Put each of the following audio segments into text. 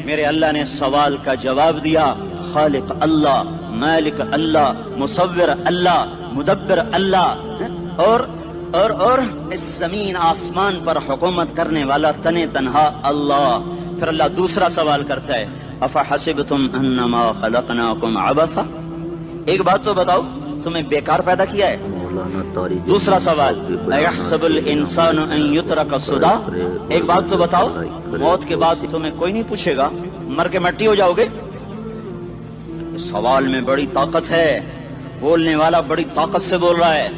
میرے اللہ نے سوال کا جواب دیا، خالق اللہ، مالک اللہ، مصور اللہ، مدبر اللہ، اور اس زمین آسمان پر حکومت کرنے والا تنے تنہا اللہ۔ پھر اللہ دوسرا سوال کرتا ہے، افحسبتم انما خلقناکم عبثا، ایک بات تو بتاؤ تمہیں بیکار پیدا کیا ہے؟ دوسرا سوال، ایحسب الانسان ان یترک سدی، ایک بات تو بتاؤ موت کے بعد تمہیں کوئی نہیں پوچھے گا، مر کے مٹی ہو جاؤ گے؟ سوال میں بڑی طاقت ہے، بولنے والا بڑی طاقت سے بول رہا ہے،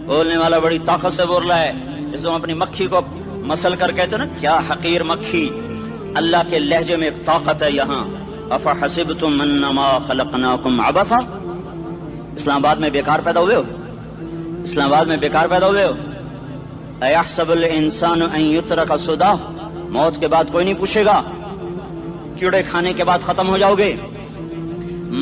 بولنے والا بڑی طاقت سے بول رہا ہے، جس میں اپنی مکھی کو مسل کر کہتے نا کیا حقیر مکھی، اللہ کے لہجے میں ایک طاقت ہے یہاں۔ افحسبتم انما خلقناکم عبثا، اسلام آباد میں بیکار پیدا ہوئے ہو؟ اسلام آباد میں بیکار پیدا ہوئے ہو؟ ایحسب الانسان ان یترک سدی، موت کے بعد کوئی نہیں پوچھے گا، کیڑے کھانے کے بعد ختم ہو جاؤ گے۔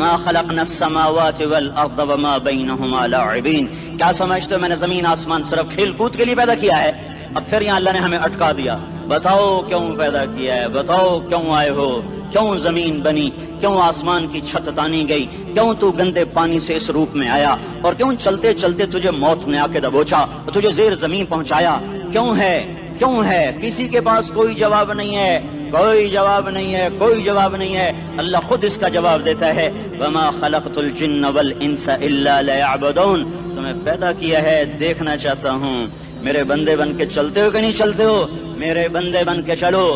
ما خلقنا السماوات والارض وما بینہما لاعبین، کیا سمجھتے ہو میں نے زمین آسمان صرف کھیل کود کے لیے پیدا کیا ہے؟ اب پھر یہاں اللہ نے ہمیں اٹکا دیا، بتاؤ کیوں پیدا کیا ہے، بتاؤ کیوں آئے ہو، کیوں زمین بنی، کیوں آسمان کی چھت تانی گئی، کیوں تو گندے پانی سے اس روپ میں آیا، اور کیوں چلتے چلتے تجھے موت نے آ کے دبوچا، تجھے زیر زمین پہنچایا، کیوں ہے، کیوں ہے؟ کسی کے پاس کوئی جواب نہیں ہے، کوئی جواب نہیں ہے، کوئی جواب نہیں ہے، اللہ خود اس کا جواب دیتا ہے، وما خلقت الجن والانس الا لیعبدون، تمہیں پیدا کیا ہے دیکھنا چاہتا ہوں، میرے بندے بن کے چلتے ہو کہ نہیں چلتے ہو؟ میرے بندے بن کے چلو۔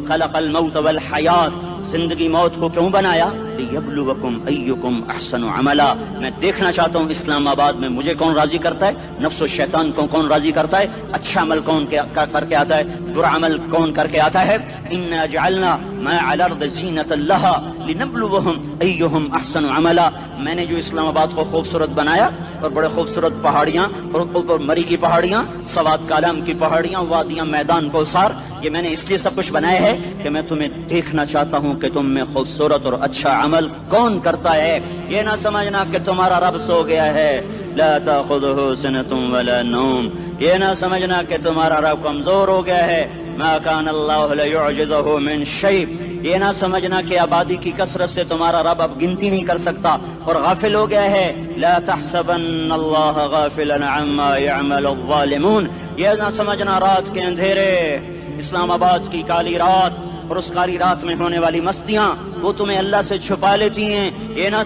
خلق الموت والحیات، زندگی موت کو کیوں بنایا؟ لیبلوکم ایکم احسن عملا، میں دیکھنا چاہتا ہوں اسلام آباد میں مجھے کون راضی کرتا ہے، نفس و شیطان کو کون راضی کرتا ہے، اچھا عمل کون کر کے آتا ہے، برا عمل کون کر کے آتا ہے۔ انا جعلنا ما علی الارض زینۃ لہا لنبلوہم ایہم احسن عملا، میں نے جو اسلام آباد کو خوبصورت بنایا، اور بڑے خوبصورت پہاڑیاں، اور اوپر مری کی پہاڑیاں، سوات کالام کی پہاڑیاں، وادیاں، میدان کوثر، یہ میں نے اس لیے سب کچھ بنایا ہے کہ میں تمہیں دیکھنا چاہتا ہوں کہ تم میں خوبصورت اور اچھا عمل کون کرتا ہے۔ یہ نہ سمجھنا کہ تمہارا رب سو گیا ہے، لا تاخذہ سنۃ ولا نوم، یہ نہ سمجھنا کہ تمہارا رب کمزور ہو گیا ہے، ما کان اللہ لیعجزہ من شیء، یہ نہ سمجھنا کہ آبادی کی کثرت سے تمہارا رب اب گنتی نہیں کر سکتا اور غافل ہو گیا ہے، لا تحسبن اللہ غافلا عما يعمل الظالمون، یہ نہ سمجھنا رات کے اندھیرے، اسلام آباد کی کالی رات اور اس کالی رات میں ہونے والی مستیاں وہ تمہیں اللہ سے چھپا لیتی ہیں، یہ نہ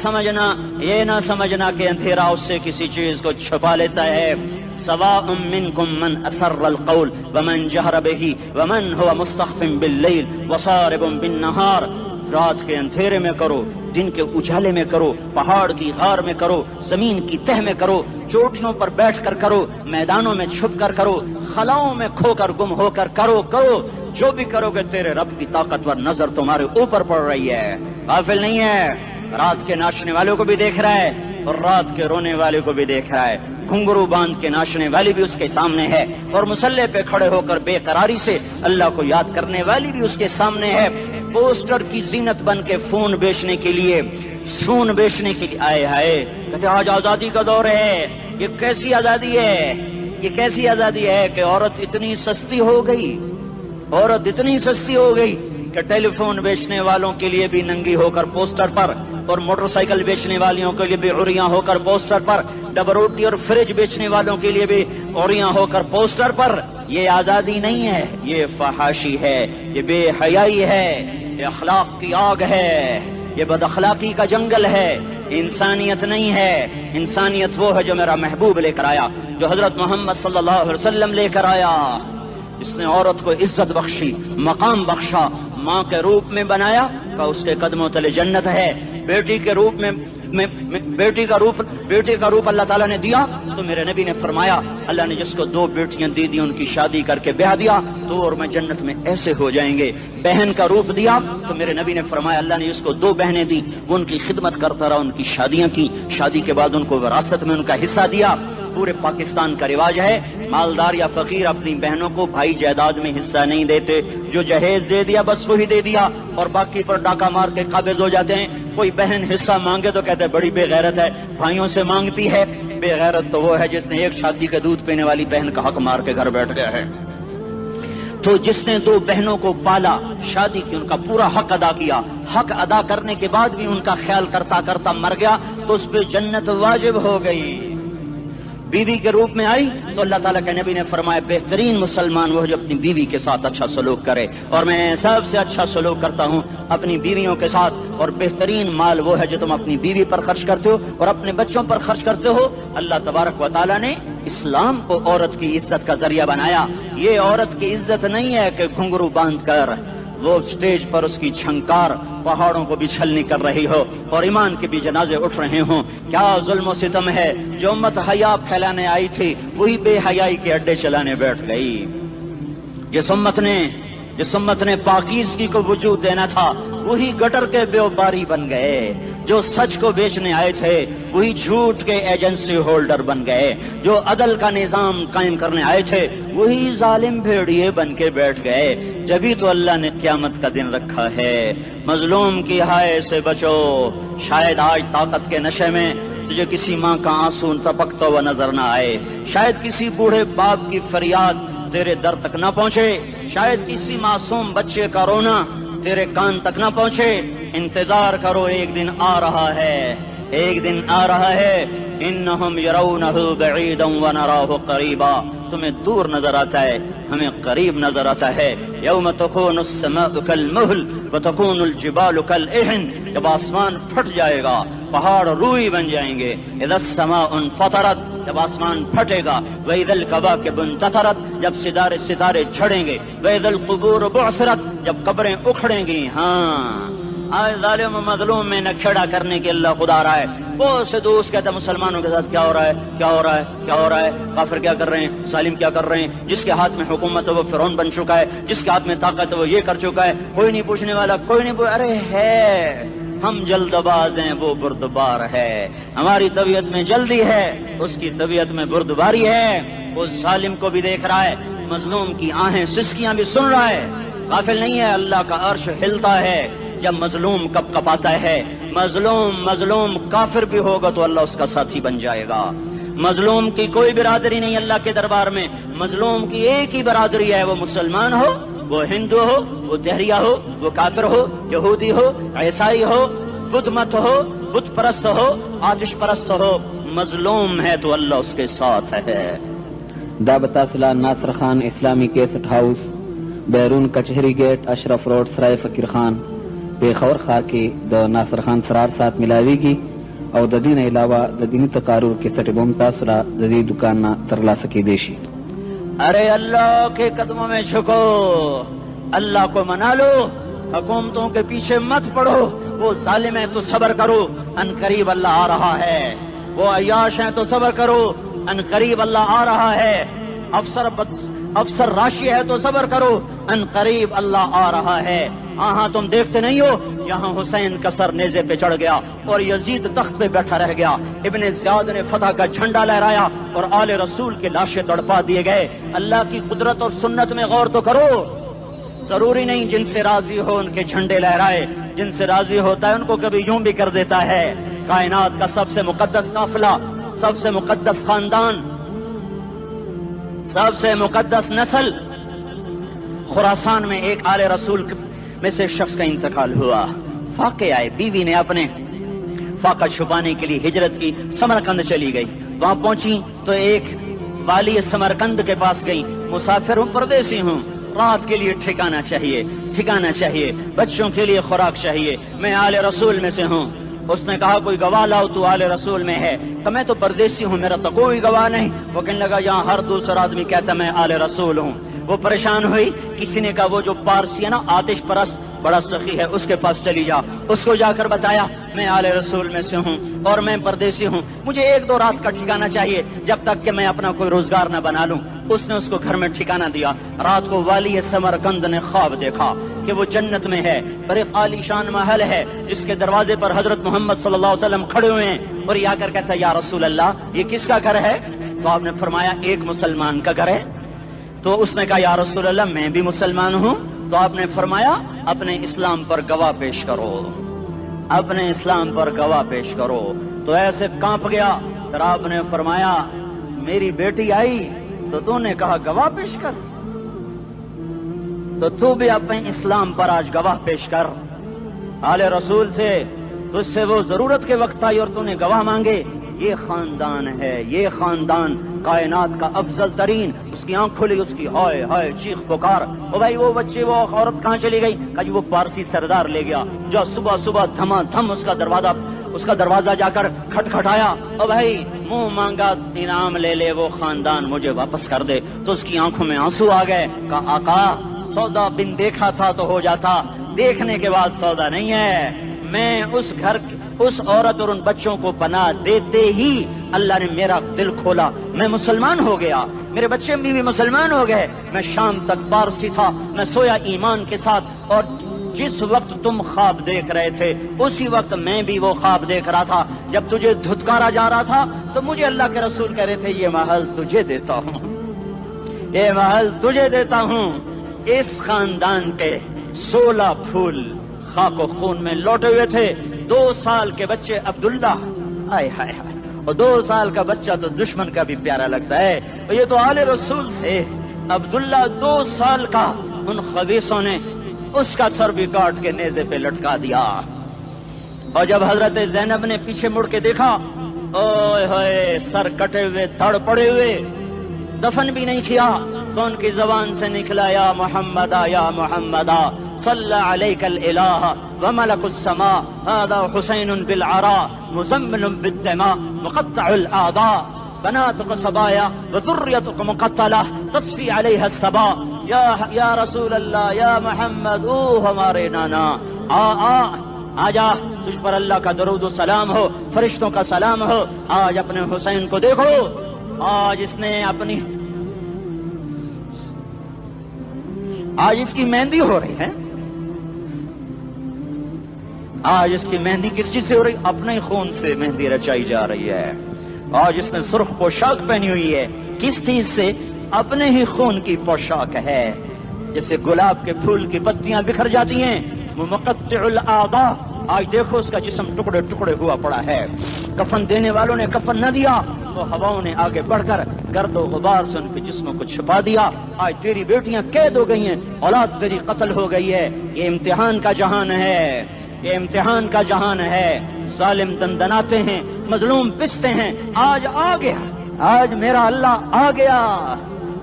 سمجھنا کہ اندھیرا اس سے کسی چیز کو چھپا لیتا ہے۔ سواء منکم من اسر القول ومن جہر بہ ومن هو مستخف باللیل وصارب بالنہار، رات کے اندھیرے میں کرو، دن کے اجالے میں کرو، پہاڑ کی غار میں کرو، زمین کی تہ میں کرو، چوٹیوں پر بیٹھ کر کرو، میدانوں میں چھپ کر کرو، خلاؤں میں کھو کر گم ہو کر کرو، جو بھی کرو گے تیرے رب کی طاقتور نظر تمہارے اوپر پڑ رہی ہے، غافل نہیں ہے، رات کے ناچنے والوں کو بھی دیکھ رہا ہے اور رات کے رونے والے کو بھی دیکھ رہا ہے، گھنگرو باندھ کے ناچنے والی بھی اس کے سامنے ہے، اور مسلح پہ کھڑے ہو کر بے قراری سے اللہ کو یاد کرنے والی بھی اس کے سامنے ہے، پوسٹر کی زینت بن کے فون بیچنے کے لیے آئے ہائے کہتے آج آزادی کا دور ہے، یہ کیسی آزادی ہے، یہ کیسی آزادی ہے کہ عورت اتنی سستی ہو گئی کہ ٹیلی فون بیچنے والوں کے لیے بھی ننگی ہو کر پوسٹر پر، اور موٹر سائیکل بیچنے والوں کے لیے بھی عریاں ہو کر پوسٹر پر، ڈبل روٹی اور فریج بیچنے والوں کے لیے بھی عریاں ہو کر پوسٹر پر۔ یہ آزادی نہیں ہے، یہ فحاشی ہے، یہ بے حیائی ہے، یہ اخلاق کی آگ ہے، یہ بد اخلاقی کا جنگل ہے، انسانیت نہیں ہے۔ انسانیت وہ ہے جو میرا محبوب لے کر آیا، جو حضرت محمد صلی اللہ علیہ وسلم لے کر آیا، اس نے عورت کو عزت بخشی، مقام بخشا، ماں کے روپ میں بنایا کہ اس کے قدموں تلے جنت ہے، بیٹی کے روپ میں بیٹی کا روپ اللہ تعالیٰ نے دیا تو میرے نبی نے فرمایا اللہ نے جس کو 2 بیٹیاں دی ان کی شادی کر کے بیاہ دیا تو اور میں جنت میں ایسے ہو جائیں گے۔ بہن کا روپ دیا تو میرے نبی نے فرمایا اللہ نے جس کو 2 بہنیں دی وہ ان کی خدمت کرتا رہا، ان کی شادیاں کی، شادی کے بعد ان کو وراثت میں ان کا حصہ دیا۔ پورے پاکستان کا رواج ہے مالدار یا فقیر اپنی بہنوں کو بھائی جائیداد میں حصہ نہیں دیتے، جو جہیز دے دیا بس وہی دے دیا اور باقی پر ڈاکہ مار کے قابض ہو جاتے ہیں۔ کوئی بہن حصہ مانگے تو کہتے ہیں بڑی بے غیرت ہے، بھائیوں سے مانگتی ہے۔ بے غیرت تو وہ ہے جس نے ایک چھاتی کے دودھ پینے والی بہن کا حق مار کے گھر بیٹھ گیا ہے۔ تو جس نے دو بہنوں کو پالا، شادی کی، ان کا پورا حق ادا کیا، حق ادا کرنے کے بعد بھی ان کا خیال کرتا کرتا مر گیا تو اس پہ جنت واجب ہو گئی۔ بیوی کے روپ میں آئی تو اللہ تعالیٰ کے نبی نے فرمایا بہترین مسلمان وہ جو اپنی بیوی کے ساتھ اچھا سلوک کرے، اور میں سب سے اچھا سلوک کرتا ہوں اپنی بیویوں کے ساتھ، اور بہترین مال وہ ہے جو تم اپنی بیوی پر خرچ کرتے ہو اور اپنے بچوں پر خرچ کرتے ہو۔ اللہ تبارک و تعالیٰ نے اسلام کو عورت کی عزت کا ذریعہ بنایا۔ یہ عورت کی عزت نہیں ہے کہ گھنگرو باندھ کر وہ سٹیج پر اس کی چھنکار پہاڑوں کو بھی چھلنی کر رہی ہو اور ایمان کے بھی جنازے اٹھ رہے ہوں۔ کیا ظلم و ستم ہے، جو امت حیا پھیلانے آئی تھی وہی بے حیائی کے اڈے چلانے بیٹھ گئی۔ جس امت نے پاکیزگی کو وجود دینا تھا وہی گٹر کے بیوباری بن گئے، جو سچ کو بیچنے آئے تھے وہی جھوٹ کے ایجنسی ہولڈر بن گئے، جو عدل کا نظام قائم کرنے آئے تھے وہی ظالم بھیڑیے بن کے بیٹھ گئے۔ جبھی تو اللہ نے قیامت کا دن رکھا ہے۔ مظلوم کی ہائے سے بچو، شاید آج طاقت کے نشے میں تجھے کسی ماں کا آنسو ٹپکتا ہوا نظر نہ آئے، شاید کسی بوڑھے باپ کی فریاد تیرے در تک نہ پہنچے، شاید کسی معصوم بچے کا رونا تیرے کان تک نہ پہنچے۔ انتظار کرو، ایک دن آ رہا ہے، ایک دن آ رہا ہے۔ انہم یرونہ بعیدا ونراہ قریبا، تمہیں دور نظر آتا ہے، ہمیں قریب نظر آتا ہے۔ یوم تکون السماء کالمہل وتکون الجبال کالعہن، جب آسمان پھٹ جائے گا پہاڑ روئی بن جائیں گے۔ اذا السماء انفطرت، جب آسمان پھٹے گا۔ واذا الکواکب انتثرت، جب ستارے جھڑیں گے۔ واذا القبور بعثرت، جب قبریں اکھڑیں گی۔ ہاں آج ظالم و مظلوم میں نہ کھیڑا کرنے کے اللہ خدا رہا ہے۔ بہت سے دوست کہتے ہیں مسلمانوں کے ساتھ کیا ہو رہا ہے، کیا ہو رہا ہے، کیا ہو رہا ہے، کافر کیا کر رہے ہیں، ظالم کیا کر رہے ہیں، جس کے ہاتھ میں حکومت ہے وہ فرعون بن چکا ہے، جس کے ہاتھ میں طاقت ہے وہ یہ کر چکا ہے، کوئی نہیں پوچھنے والا، کوئی نہیں ارے ہے، ہم جلد باز ہیں وہ بردبار ہے، ہماری طبیعت میں جلدی ہے اس کی طبیعت میں بردباری ہے۔ وہ ظالم کو بھی دیکھ رہا ہے، مظلوم کی آہیں سسکیاں بھی سن رہا ہے، غافل نہیں ہے۔ اللہ کا عرش ہلتا ہے جب مظلوم کپ کپاتا ہے۔ مظلوم کافر بھی ہوگا تو اللہ اس کا ساتھی بن جائے گا۔ مظلوم کی کوئی برادری نہیں اللہ کے دربار میں، مظلوم کی ایک ہی برادری ہے، وہ مسلمان ہو، وہ ہندو ہو، وہ دہریہ ہو، وہ کافر ہو، یہودی ہو، عیسائی ہو، بدھ مت ہو، بت پرست ہو، آتش پرست ہو، مظلوم ہے تو اللہ اس کے ساتھ ہے۔ دا بتاصلہ ناصر خان اسلامی کیسٹ ہاؤس، بیرون کچہری گیٹ، اشرف روڈ، سرائے فقیر خان، پیښور ښار کې د ناصر خان سرار سات ملاویږي او د دې نه علاوه د دیني تقارر کیسټ هم تاسو را د دې دکان نه ترلاسه کیدی شي۔ ارے اللہ کے قدموں میں جھکو، اللہ کو منا لو، حکومتوں کے پیچھے مت پڑو۔ وہ ظالم ہے تو صبر کرو، ان قریب اللہ آ رہا ہے۔ وہ عیاش ہیں تو صبر کرو، ان قریب اللہ آ رہا ہے۔ افسر راشی ہے تو صبر کرو، ان قریب اللہ آ رہا ہے۔ ہاں تم دیکھتے نہیں ہو، یہاں حسین کا سر نیزے پہ چڑھ گیا اور یزید تخت پہ بیٹھا رہ گیا، ابن زیاد نے فتح کا جھنڈا لہرایا اور آل رسول کے لاشیں تڑپا دیے گئے۔ اللہ کی قدرت اور سنت میں غور تو کرو۔ ضروری نہیں جن سے راضی ہو ان کے جھنڈے لہرائے، جن سے راضی ہوتا ہے ان کو کبھی یوں بھی کر دیتا ہے۔ کائنات کا سب سے مقدس قافلہ، سب سے مقدس خاندان، سب سے مقدس نسل، خراسان میں ایک آل رسول میں سے شخص کا انتقال ہوا۔ فاقے آئے، بیوی نے اپنے فاقہ چھپانے کے لیے ہجرت کی، سمرقند چلی گئی۔ وہاں پہنچی تو ایک والی سمرقند کے پاس گئی، مسافر ہوں، پردیسی ہوں، رات کے لیے ٹھکانا چاہیے، بچوں کے لیے خوراک چاہیے، میں آل رسول میں سے ہوں۔ اس نے کہا کوئی گواہ لاؤ، تو آل رسول میں ہے؟ کہ میں تو پردیسی ہوں، میرا تو کوئی گواہ نہیں۔ وہ کہنے لگا یہاں ہر دوسرا آدمی کہتا میں آل رسول ہوں۔ وہ پریشان ہوئی، کسی نے کہا وہ جو پارسی ہے نا آتش پرست بڑا سخی ہے اس کے پاس چلی جا۔ اس کو جا کر بتایا میں آل رسول میں سے ہوں اور میں پردیسی ہوں، مجھے 1-2 رات کا ٹھکانہ چاہیے جب تک کہ میں اپنا کوئی روزگار نہ بنا لوں۔ اس نے اس کو گھر میں ٹھکانہ دیا۔ رات کو والی سمرقند نے خواب دیکھا کہ وہ جنت میں ہے، بڑے عالی شان محل ہے جس کے دروازے پر حضرت محمد صلی اللہ علیہ وسلم کھڑے ہوئے ہیں، اور یہ آ کر کہتا ہے یا رسول اللہ یہ کس کا گھر ہے؟ تو آپ نے فرمایا ایک مسلمان کا گھر ہے۔ تو اس نے کہا یا رسول اللہ میں بھی مسلمان ہوں۔ تو آپ نے فرمایا اپنے اسلام پر گواہ پیش کرو، اپنے اسلام پر گواہ پیش کرو۔ تو ایسے کانپ گیا۔ پھر آپ نے فرمایا میری بیٹی آئی تو نے کہا گواہ پیش کر، تو تو بھی اپنے اسلام پر آج گواہ پیش کر. آل رسول سے تجھ سے وہ ضرورت کے وقت آئی اور تو نے گواہ مانگے. یہ خاندان ہے، یہ خاندان کائنات کا افضل ترین. اس کی آنکھ کھلی، اس کی ہائے ہائے چیخ پکار. او بھائی وہ بچے، وہ عورت کہاں چلی گئی؟ کہ جی وہ پارسی سردار لے گیا جو صبح صبح دھما دھم اس کا دروازہ جا کر کھٹکھٹایا. او بھائی منہ مانگا انعام لے لے، وہ خاندان مجھے واپس کر دے. تو اس کی آنکھوں میں آنسو آ گئے. کہا آقا سودا بن دیکھا تھا تو ہو جاتا، دیکھنے کے بعد سودا نہیں ہے. میں اس گھر اس عورت اور ان بچوں کو پناہ دیتے ہی اللہ نے میرا دل کھولا، میں مسلمان ہو گیا، میرے بچے بھی مسلمان ہو گئے. میں شام تک پارسی تھا، میں سویا ایمان کے ساتھ، اور جس وقت تم خواب دیکھ رہے تھے اسی وقت میں بھی وہ خواب دیکھ رہا تھا. جب تجھے دھتکارا جا رہا تھا تو مجھے اللہ کے رسول کہہ رہے تھے یہ محل تجھے دیتا ہوں، یہ محل تجھے دیتا ہوں. اس خاندان کے 16 پھول خاک و خون میں لوٹے ہوئے تھے. 2 سال کے بچے عبداللہ، ہائے ہائے ہائے، اور 2 سال کا بچہ تو دشمن کا بھی پیارا لگتا ہے. اور یہ تو آل رسول تھے. عبداللہ 2 سال کا، ان خبیثوں نے اس کا سر بھی کاٹ کے نیزے پہ لٹکا دیا. اور جب حضرت زینب نے پیچھے مڑ کے دیکھا، اوئے ہوئے سر کٹے ہوئے، دھڑ پڑے ہوئے، دفن بھی نہیں کیا، تو ان کی زبان سے نکلا یا محمد یا محمد صلی علیک الالہ وملک السماء هذا حسین بالعراء مزمن بالدماء مقطع الاعضاء بناتك صبايا وذريتك مقتلہ تصفی علیہ الصبا. یا رسول اللہ، یا محمد، او ہمارے نانا، آ جا، تجھ پر اللہ کا درود و سلام ہو، فرشتوں کا سلام ہو. آج اپنے حسین کو دیکھو، آج اس نے آج اس کی مہندی ہو رہی ہے. آج اس کی مہندی کس چیز سے ہو رہی؟ اپنے خون سے مہندی رچائی جا رہی ہے. آج اس نے سرخ پوشاک پہنی ہوئی ہے، کس چیز سے؟ اپنے ہی خون کی پوشاک ہے. جیسے گلاب کے پھول کی پتیاں بکھر جاتی ہیں، وہ مقطع الاعضاء. آج دیکھو اس کا جسم ٹکڑے ٹکڑے ہوا پڑا ہے. کفن دینے والوں نے کفن نہ دیا تو ہواؤں نے آگے بڑھ کر گرد و غبار سے ان کے جسموں کو چھپا دیا. آج تیری بیٹیاں قید ہو گئی ہیں، اولاد تیری قتل ہو گئی ہے. یہ امتحان کا جہان ہے، یہ امتحان کا جہان ہے. ظالم دندناتے ہیں، مظلوم پستے ہیں. آج آ گیا، آج میرا اللہ آ گیا.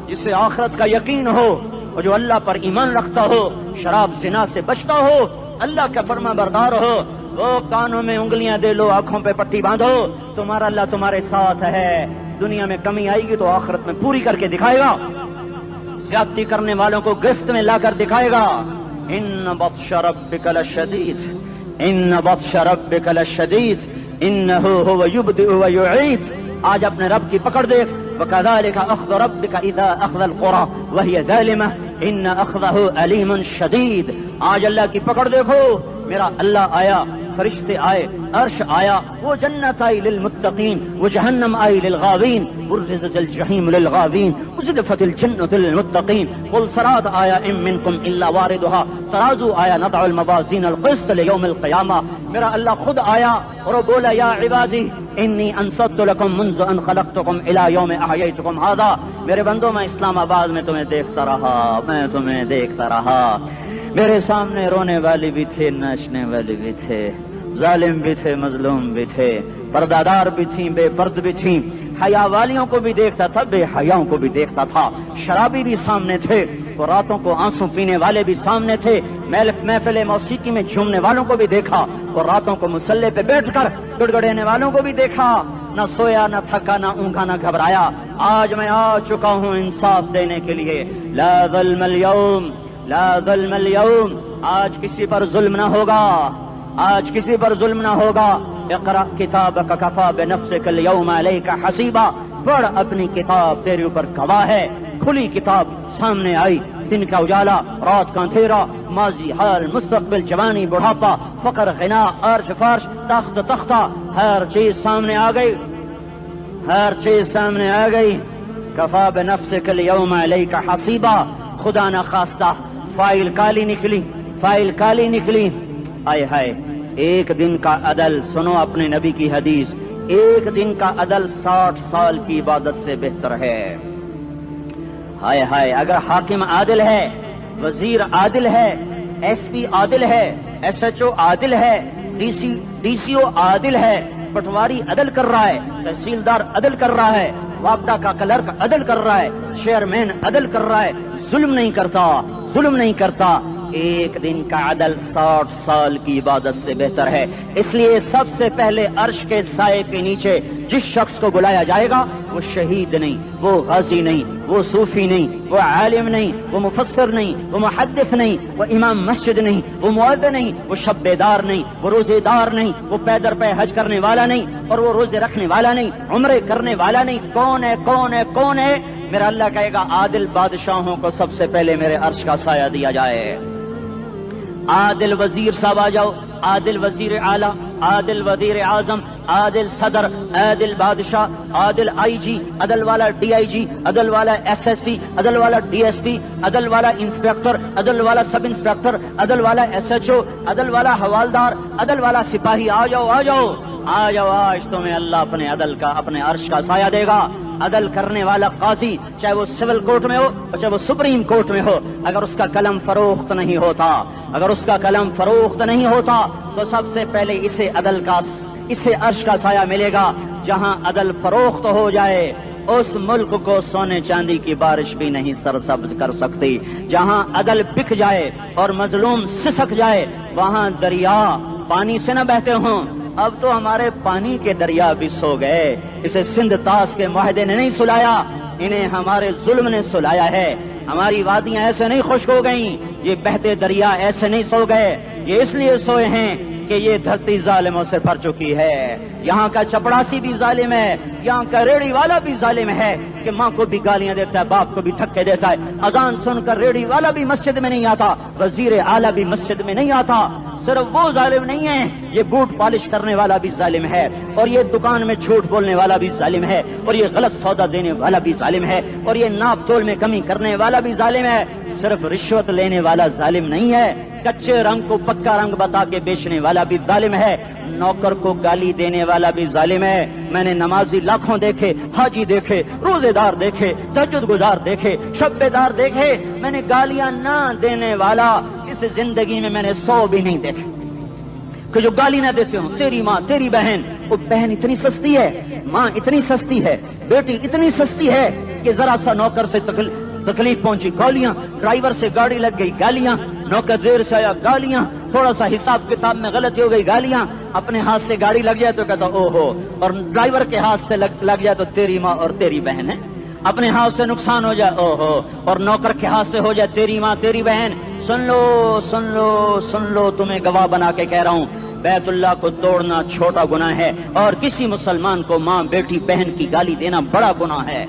جسے آخرت کا یقین ہو اور جو اللہ پر ایمان رکھتا ہو، شراب زنا سے بچتا ہو، اللہ کا فرما بردار ہو، وہ کانوں میں انگلیاں دے لو، آنکھوں پہ پٹی باندھو، تمہارا اللہ تمہارے ساتھ ہے. دنیا میں کمی آئے گی تو آخرت میں پوری کر کے دکھائے گا. زیادتی کرنے والوں کو گرفت میں لا کر دکھائے گا. ان بطش ربک لشدید، ان بطش ربک لشدید انہ هو یبدئ ویعید. آج اپنے رب کی پکڑ دیکھ. وَكَذَلِكَ أَخْذُ رَبِّكَ إِذَا أَخْذَ الْقُرَى وَهِيَ ظَالِمَةٌ إِنَّ أَخْذَهُ أَلِيمٌ شَدِيدٌ. آج اللہ کی پکڑ دیکھو. میرا اللہ آیا، فرشتے آئے، عرش آیا، وہ جنت آئی للمتقین، وہ جہنم آئی للغاوین، برزت الجحیم للغاوین، ازلفت الجنت للمتقین. قل صراط آیا ام منکم الا واردها، ترازو آیا نضع الموازین القسط لیوم القیامہ. میرا اللہ خود آیا اور بولا یا عبادی انی انصت لکم منذ ان خلقتکم الى یوم احییتکم هذا. میرے بندوں، میں اسلام آباد میں تمہیں دیکھتا رہا، میں تمہیں دیکھتا رہا. میرے سامنے رونے والی بھی تھے، ناچنے والی بھی تھے، ظالم بھی تھے، مظلوم بھی تھے، پردادار بھی تھیں، بے پرد بھی تھیں. حیا والیوں کو بھی دیکھتا تھا، بے حیاؤں کو بھی دیکھتا تھا. شرابی بھی سامنے تھے، اور راتوں کو آنسو پینے والے بھی سامنے تھے. محفل موسیقی میں جھومنے والوں کو بھی دیکھا، اور راتوں کو مسلح پہ بیٹھ کر گڑگڑانے والوں کو بھی دیکھا. نہ سویا، نہ تھکا، نہ اونگا، نہ گھبرایا. آج میں آ چکا ہوں انصاف دینے کے لیے. لا ظلم اليوم، لا ظلم اليوم. آج کسی پر ظلم نہ ہوگا، آج کسی پر ظلم نہ ہوگا. اقرأ کتابک کفا بنفسک اليوم علیک حسیبا. پڑھ، اپنی کتاب تیرے اوپر گواہ ہے. کھلی کتاب سامنے آئی. دن کا اجالا، رات کا اندھیرا، ماضی، حال، مستقبل، جوانی، بڑھاپا، فقر، غنا، عرش، فرش، تخت، تختہ، ہر چیز سامنے آ گئی، ہر چیز سامنے آ گئی. کفا بنفسک اليوم علیک حسیبا. خدا نہ خواستہ فائل کالی نکلی، فائل کالی نکلی. آئے ہائے، ایک دن کا عدل، سنو اپنے نبی کی حدیث، ایک دن کا عدل 60 سال کی عبادت سے بہتر ہے. ہائے ہائے، اگر حاکم عادل ہے وزیر عادل ہے، ایس پی عادل ہے، ایس ایچ او عادل ہے، ڈی سی او عادل ہے، پٹواری عدل کر رہا ہے، تحصیلدار عدل کر رہا ہے، وابڈا کا کلرک عدل کر رہا ہے، چیئرمین عدل کر رہا ہے، ظلم نہیں کرتا، ظلم نہیں کرتا. ایک دن کا عدل 60 سال کی عبادت سے بہتر ہے. اس لیے سب سے پہلے عرش کے سائے کے نیچے جس شخص کو بلایا جائے گا وہ شہید نہیں، وہ غازی نہیں، وہ صوفی نہیں، وہ عالم نہیں، وہ مفسر نہیں، وہ محدث نہیں، وہ امام مسجد نہیں، وہ مؤذن نہیں، وہ شب بیدار نہیں، وہ روزے دار نہیں، وہ پیدر پہ حج کرنے والا نہیں، اور وہ روزے رکھنے والا نہیں، عمرے کرنے والا نہیں. کون ہے کون ہے کون ہے؟ میرا اللہ کہے گا عادل بادشاہوں کو سب سے پہلے میرے عرش کا سایہ دیا جائے. عادل وزیر صاحب آ جاؤ، عادل وزیر اعلیٰ، عادل وزیر اعظم، عادل صدر، عادل بادشاہ، عادل آئی جی، عدل والا ڈی آئی جی، عدل والا ایس ایس پی، عدل والا ڈی ایس پی، عدل والا انسپیکٹر، عدل والا سب انسپیکٹر، عدل والا ایس ایچ او، عدل والا حوالدار، عدل والا سپاہی. آ جاؤ آ جاؤ آ جاؤ، آج تمہیں اللہ اپنے عدل کا، اپنے عرش کا سایہ دے گا. عدل کرنے والا قاضی چاہے وہ سول کورٹ میں ہو چاہے وہ سپریم کورٹ میں ہو، اگر اس کا قلم فروخت نہیں ہوتا، اگر اس کا قلم فروخت نہیں ہوتا تو سب سے پہلے اسے عرش کا سایہ ملے گا. جہاں عدل فروخت ہو جائے اس ملک کو سونے چاندی کی بارش بھی نہیں سرسبز کر سکتی. جہاں عدل بک جائے اور مظلوم سسک جائے وہاں دریا پانی سے نہ بہتے ہوں. اب تو ہمارے پانی کے دریا بھی سو گئے. اسے سندھ طاس کے معاہدے نے نہیں سلایا، انہیں ہمارے ظلم نے سلایا ہے. ہماری وادیاں ایسے نہیں خشک ہو گئیں، یہ بہتے دریا ایسے نہیں سو گئے. یہ اس لیے سوئے ہیں کہ یہ دھرتی ظالموں سے بھر چکی ہے. یہاں کا چپڑاسی بھی ظالم ہے، یہاں کا ریڑھی والا بھی ظالم ہے کہ ماں کو بھی گالیاں دیتا ہے، باپ کو بھی دھکے دیتا ہے. اذان سن کر ریڑھی والا بھی مسجد میں نہیں آتا، وزیر اعلیٰ بھی مسجد میں نہیں آتا. صرف وہ ظالم نہیں ہے، یہ بوٹ پالش کرنے والا بھی ظالم ہے، اور یہ دکان میں جھوٹ بولنے والا بھی ظالم ہے، اور یہ غلط سودا دینے والا بھی ظالم ہے، اور یہ ناپ تول میں کمی کرنے والا بھی ظالم ہے. صرف رشوت لینے والا ظالم نہیں ہے، کچے رنگ کو پکا رنگ بتا کے بیچنے والا بھی ظالم ہے، نوکر کو گالی دینے والا بھی ظالم ہے. میں نے نمازی لاکھوں دیکھے، حاجی دیکھے، روزے دار دیکھے، تہجد گزار دیکھے، شب بیدار دیکھے. میں نے گالیاں نہ دینے والا اس زندگی میں نے 100 بھی نہیں دیکھے کہ جو گالی نہ دیتے ہوں. تیری ماں، تیری بہن، وہ بہن اتنی سستی ہے، ماں اتنی سستی ہے، بیٹی اتنی سستی ہے کہ ذرا سا نوکر سے تکلیف پہنچی گالیاں، ڈرائیور سے گاڑی لگ گئی گالیاں، نوکر دیر سے آیا گالیاں، تھوڑا سا حساب کتاب میں غلطی ہو گئی گالیاں. اپنے ہاتھ سے گاڑی لگ جائے تو کہتا او ہو، اور ڈرائیور کے ہاتھ سے لگ جائے تو تیری ماں اور تیری بہن ہے. اپنے ہاتھ سے نقصان ہو جائے او ہو، اور نوکر کے ہاتھ سے ہو جائے تیری ماں تیری بہن. سن لو سن لو سن لو، تمہیں گواہ بنا کے کہہ رہا ہوں، بیت اللہ کو توڑنا چھوٹا گناہ ہے، اور کسی مسلمان کو ماں بیٹی بہن کی گالی دینا بڑا گناہ ہے.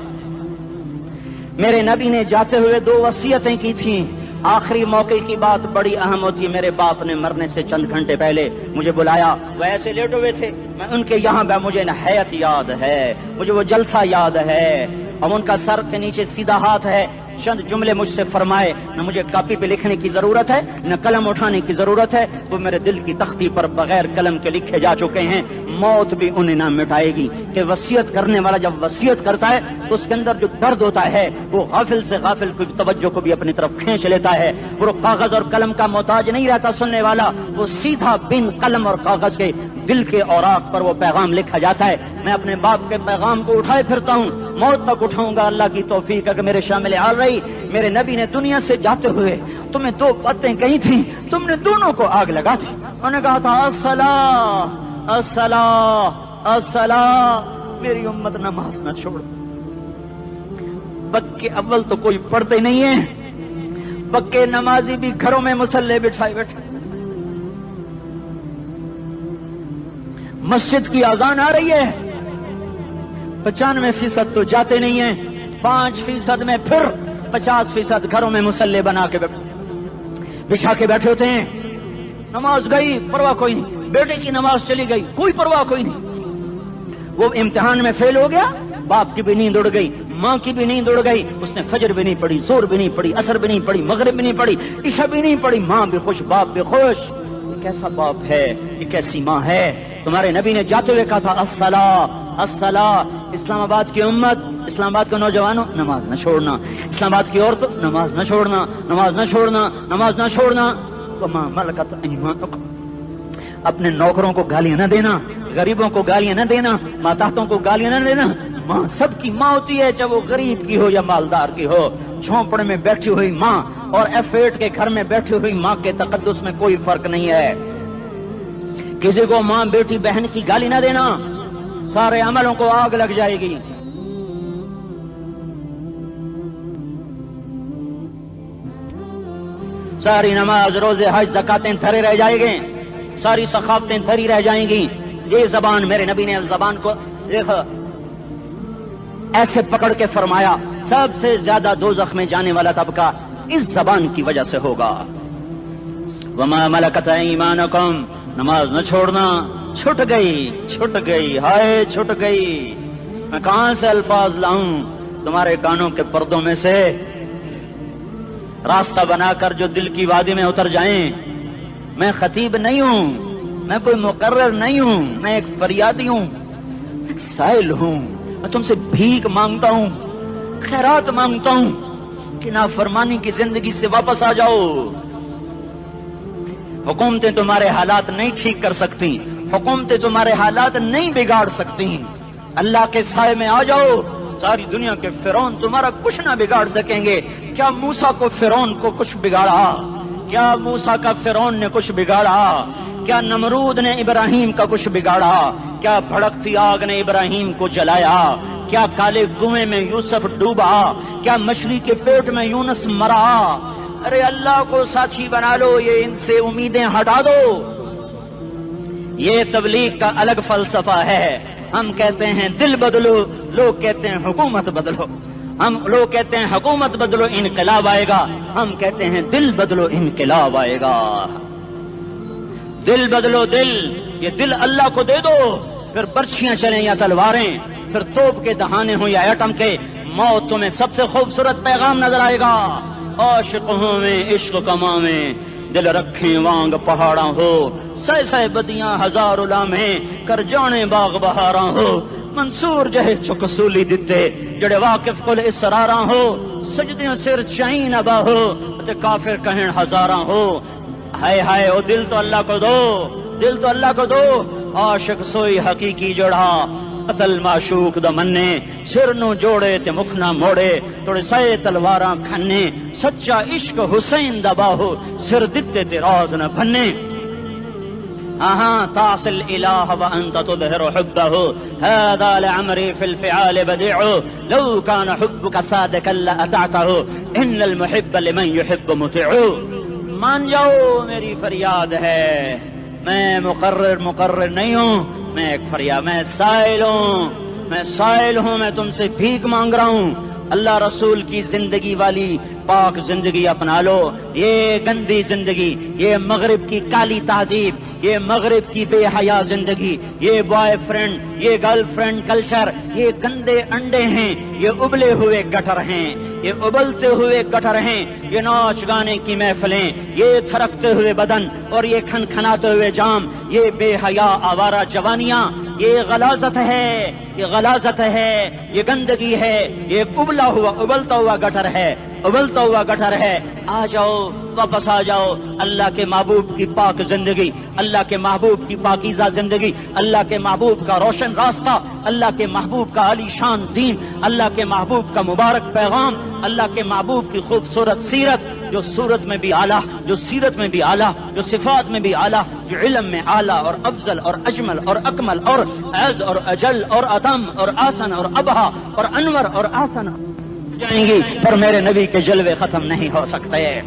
میرے نبی نے جاتے ہوئے 2 وصیتیں کی تھیں. آخری موقع کی بات بڑی اہم ہوتی ہے. میرے باپ نے مرنے سے چند گھنٹے پہلے مجھے بلایا، وہ ایسے لیٹے ہوئے تھے، میں ان کے یہاں مجھے حیات یاد ہے، مجھے وہ جلسہ یاد ہے، اور ان کا سر کے نیچے سیدھا ہاتھ ہے. چند جملے مجھ سے فرمائے، نہ مجھے کاپی پہ لکھنے کی ضرورت ہے نہ قلم اٹھانے کی ضرورت ہے، وہ میرے دل کی تختی پر بغیر قلم کے لکھے جا چکے ہیں. موت بھی انہیں نہ مٹائے گی کہ وصیت کرنے والا جب وصیت کرتا ہے تو اس کے اندر جو درد ہوتا ہے وہ غافل سے غافل کی توجہ کو بھی اپنی طرف کھینچ لیتا ہے. وہ کاغذ اور قلم کا محتاج نہیں رہتا سننے والا، وہ سیدھا بن قلم اور کاغذ کے دل کے اوراق پر وہ پیغام لکھا جاتا ہے. میں اپنے باپ کے پیغام کو اٹھائے پھرتا ہوں، موت تک اٹھاؤں گا. اللہ کی توفیق ہے کہ میرے شامل حال رہی. میرے نبی نے دنیا سے جاتے ہوئے تمہیں 2 باتیں کہی تھیں، تم نے دونوں کو آگ لگا دی. انہوں نے کہا تھا الصلاۃ الصلاۃ الصلاۃ، میری امت نماز نہ چھوڑ. پکے اول تو کوئی پڑھتے نہیں ہے، پکے نمازی بھی گھروں میں مصلے بچھائے بیٹھے. مسجد کی اذان آ رہی ہے، 95% تو جاتے نہیں ہیں، 5% میں پھر 50% گھروں میں مصلے بنا کے بچھا کے بیٹھے ہوتے ہیں. نماز گئی پرواہ کوئی نہیں، بیٹے کی نماز چلی گئی کوئی پرواہ کوئی نہیں. وہ امتحان میں فیل ہو گیا، باپ کی بھی نیند اڑ گئی، ماں کی بھی نیند اڑ گئی، اس نے فجر بھی نہیں پڑھی، زور بھی نہیں پڑھی، عصر بھی نہیں پڑھی، مغرب بھی نہیں پڑھی، عشاء بھی نہیں پڑھی. ماں بھی خوش باپ بھی خوش. یہ کیسا باپ ہے، یہ کیسی ماں ہے. تمہارے نبی نے جاتے ہوئے کہا تھا الصلاۃ الصلاۃ. اسلام آباد کی امت، اسلام آباد کے نوجوانوں، نماز نہ چھوڑنا. اسلام آباد کی عورتوں نماز نہ چھوڑنا، نماز نہ چھوڑنا، نماز نہ چھوڑنا، وما ملکت ایمانکم، اپنے نوکروں کو گالیاں نہ دینا، غریبوں کو گالیاں نہ دینا، ماتحتوں کو گالیاں نہ دینا۔ ماں سب کی ماں ہوتی ہے، چاہے وہ غریب کی ہو یا مالدار کی ہو۔ جھونپڑے میں بیٹھی ہوئی ماں اور F8 کے گھر میں بیٹھی ہوئی ماں کے تقدس میں کوئی فرق نہیں ہے۔ کسی کو ماں بیٹی بہن کی گالی نہ دینا، سارے عملوں کو آگ لگ جائے گی۔ ساری نماز روزے حج زکاتیں دھرے رہ جائیں گے، ساری ثقافتیں دھری رہ جائیں گی۔ یہ زبان میرے نبی نے زبان کو دیکھا ایسے پکڑ کے فرمایا سب سے زیادہ دوزخ میں جانے والا طبقہ اس زبان کی وجہ سے ہوگا۔ وما ملکت ایمانکم، نماز نہ چھوڑنا، چھٹ گئی، ہائے چھٹ گئی۔ میں کہاں سے الفاظ لاؤں تمہارے کانوں کے پردوں میں سے، راستہ بنا کر جو دل کی وادی میں اتر جائیں۔ میں خطیب نہیں ہوں، میں کوئی مقرر نہیں ہوں، میں ایک فریادی ہوں، ایک سائل ہوں۔ میں تم سے بھیک مانگتا ہوں، خیرات مانگتا ہوں کہ نافرمانی کی زندگی سے واپس آ جاؤ۔ حکومتیں تمہارے حالات نہیں ٹھیک کر سکتی، حکومتیں تمہارے حالات نہیں بگاڑ سکتی۔ اللہ کے سائے میں آ جاؤ، ساری دنیا کے فرعون تمہارا کچھ نہ بگاڑ سکیں گے۔ کیا موسیٰ کو فرعون کو کچھ بگاڑا؟ کیا موسیٰ کا فرعون نے کچھ بگاڑا؟ کیا نمرود نے ابراہیم کا کچھ بگاڑا؟ کیا بھڑکتی آگ نے ابراہیم کو جلایا؟ کیا کالے کنویں میں یوسف ڈوبا؟ کیا مچھلی کے پیٹ میں یونس مرا؟ ارے اللہ کو ساتھی بنا لو، یہ ان سے امیدیں ہٹا دو۔ یہ تبلیغ کا الگ فلسفہ ہے۔ ہم کہتے ہیں دل بدلو، لوگ کہتے ہیں حکومت بدلو۔ لوگ کہتے ہیں حکومت بدلو انقلاب آئے گا، ہم کہتے ہیں دل بدلو انقلاب آئے گا۔ دل بدلو، دل، یہ دل اللہ کو دے دو، پھر برچیاں چلیں یا تلواریں، پھر توپ کے دہانے ہوں یا ایٹم کے، موت تمہیں سب سے خوبصورت پیغام نظر آئے گا۔ عاشق ہوں میں عشق کما میں، دل رکھیں وانگ پہاڑاں ہو، سہ سہ بدیاں ہزار لامے، کر جانے باغ بہاراں ہو، منصور جہے چکسولی دتے، جڑے واقف کل اسراراں ہو، سجدیاں سر چائیں نبا ہو، تے کافر کہیں ہزاراں ہو۔ ہائے ہائے او دل تو اللہ کو دو، دل تو اللہ کو دو۔ عاشق سوئی حقیقی جڑا، قتل معشوق دا مننے، سر نو جوڑے تے مکھ نہ موڑے، توڑے سائے تلواراں کھنے، سچا عشق حسین دا باہو، سر دتے تے راز نہ بھنے۔ تعصي الإله وأنت تظهر حبه، هذا لعمري في الفعال بديع، لو كان حبك صادقا لأطعته، إن المحب لمن يحب مطيع۔ مان جاؤ میری فریاد ہے، میں مقرر نہیں ہوں، میں ایک فریاد، میں سائل ہوں، میں تم سے بھیک مانگ رہا ہوں۔ اللہ رسول کی زندگی والی پاک زندگی اپنا لو۔ یہ گندی زندگی، یہ مغرب کی کالی تہذیب، یہ مغرب کی بے حیا زندگی، یہ بوائے فرینڈ، یہ گرل فرینڈ کلچر، یہ گندے انڈے ہیں، یہ ابلے ہوئے گٹر ہیں، یہ ابلتے ہوئے گٹر ہیں، یہ ناچ گانے کی محفلیں، یہ تھرکتے ہوئے بدن اور یہ کھنکھناتے ہوئے جام، یہ بے حیا آوارہ جوانیاں، یہ غلاظت ہے، یہ غلاظت ہے، یہ گندگی ہے، یہ ابلتا ہوا گٹر ہے، ابلتا ہوا گٹر ہے۔ آ جاؤ، واپس آ جاؤ، اللہ کے محبوب کی پاک زندگی، اللہ کے محبوب کی پاکیزہ زندگی، اللہ کے محبوب کا روشن راستہ، اللہ کے محبوب کا عالی شان دین، اللہ کے محبوب کا مبارک پیغام، اللہ کے محبوب کی خوبصورت سیرت، جو صورت میں بھی اعلیٰ، جو سیرت میں بھی اعلیٰ، جو صفات میں بھی اعلیٰ، جو علم میں اعلیٰ اور افضل اور اجمل اور اکمل اور اعز اور اجل اور اتم اور آسن اور ابہا اور انور اور آسن جائیں گی، پر میرے نبی کے جلوے ختم نہیں ہو سکتے۔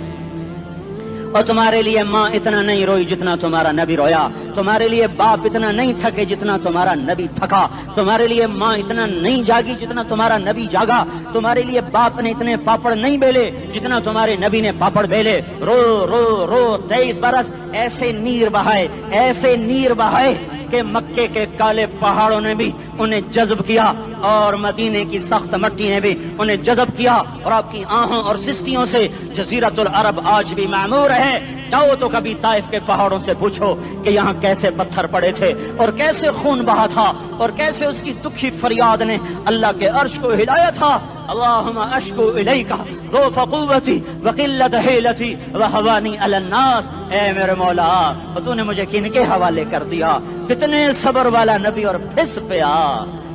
اور تمہارے لیے ماں اتنا نہیں روئی جتنا تمہارا نبی رویا، تمہارے لیے باپ اتنا نہیں تھکے جتنا تمہارا نبی تھکا، تمہارے لیے ماں اتنا نہیں جاگی جتنا تمہارا نبی جاگا، تمہارے لیے باپ نے اتنے پاپڑ نہیں بیلے جتنا تمہارے نبی نے پاپڑ بیلے۔ رو رو رو 23 برس ایسے نیر بہائے کہ مکے کے کالے پہاڑوں نے بھی انہیں جذب کیا اور مدینے کی سخت مٹی نے بھی انہیں جذب کیا، اور آپ کی آہوں اور سستیوں سے جزیرت العرب آج بھی معمور ہے۔ جاؤ تو کبھی طائف کے پہاڑوں سے پوچھو کہ یہاں کیسے پتھر پڑے تھے اور کیسے خون بہا تھا اور کیسے اس کی دکھی فریاد نے اللہ کے عرش کو ہلایا تھا۔ اللہم اشکو الیک ضعف قوتی وقلت حیلتی وہوانی علی الناس، اے میرے مولا تو نے مجھے کن کے حوالے کر دیا، کتنے صبر والا نبی اور پھس پیا،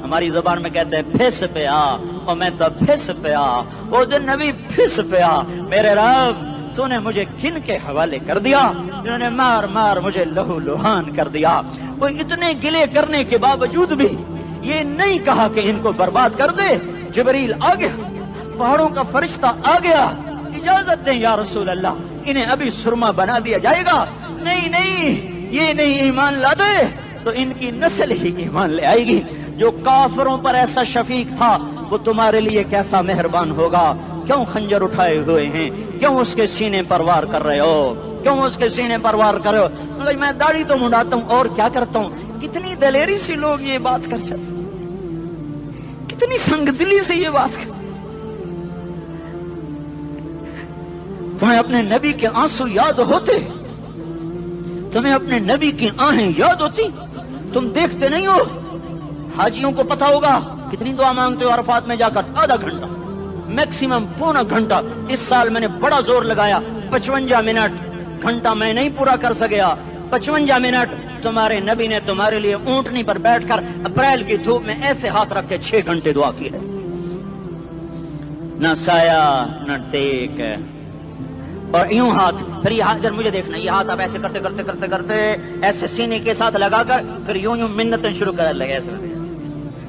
ہماری زبان میں کہتے ہیں پھس پیا، اور میں تو پھس پیا، وہ جو نبی پھس پیا، میرے رب تو نے مجھے کن کے حوالے کر دیا جنہوں نے مار مار مجھے لہو لہان کر دیا۔ وہ اتنے گلے کرنے کے باوجود بھی یہ نہیں کہا کہ ان کو برباد کر دے۔ جبریل آ گیا، پہاڑوں کا فرشتہ آ گیا، اجازت دیں یا رسول اللہ، انہیں ابھی سرما بنا دیا جائے گا۔ نہیں نہیں، یہ نہیں ایمان لا دے تو ان کی نسل ہی ایمان لے آئے گی۔ جو کافروں پر ایسا شفیق تھا وہ تمہارے لیے کیسا مہربان ہوگا۔ کیوں خنجر اٹھائے ہوئے ہیں، کیوں اس کے سینے پر وار کر رہے ہو، کیوں اس کے سینے پر وار کر رہے ہو؟ میں داڑھی تو منڈاتا ہوں اور کیا کرتا ہوں۔ کتنی دلیری سے لوگ یہ بات کر سکتے، کتنی سنگدلی سے یہ بات کر۔ تمہیں اپنے نبی کے آنسو یاد ہوتے، تمہیں اپنے نبی کی آہیں یاد ہوتی؟ تم دیکھتے نہیں ہو؟ حاجیوں کو پتا ہوگا کتنی دعا مانگتے ہو عرفات میں جا کر؟ آدھا گھنٹہ، میکسیمم پونا گھنٹہ۔ اس سال میں نے بڑا زور لگایا، 55 منٹ، گھنٹہ میں نہیں پورا کر سکیا، 55 منٹ تمہارے نبی نے تمہارے لیے اونٹنی پر بیٹھ کر اپریل کی دھوپ میں ایسے ہاتھ رکھ کے 6 گھنٹے دعا کی ہے۔ نہ سایہ نہ ٹیک، اور یوں ہاتھ، پھر یہ ہاتھ، ادھر مجھے دیکھنا، یہ ہاتھ آپ ایسے کرتے کرتے کرتے کرتے ایسے سینے کے ساتھ لگا کر پھر یوں یوں منتیں شروع کر لگے، ایسے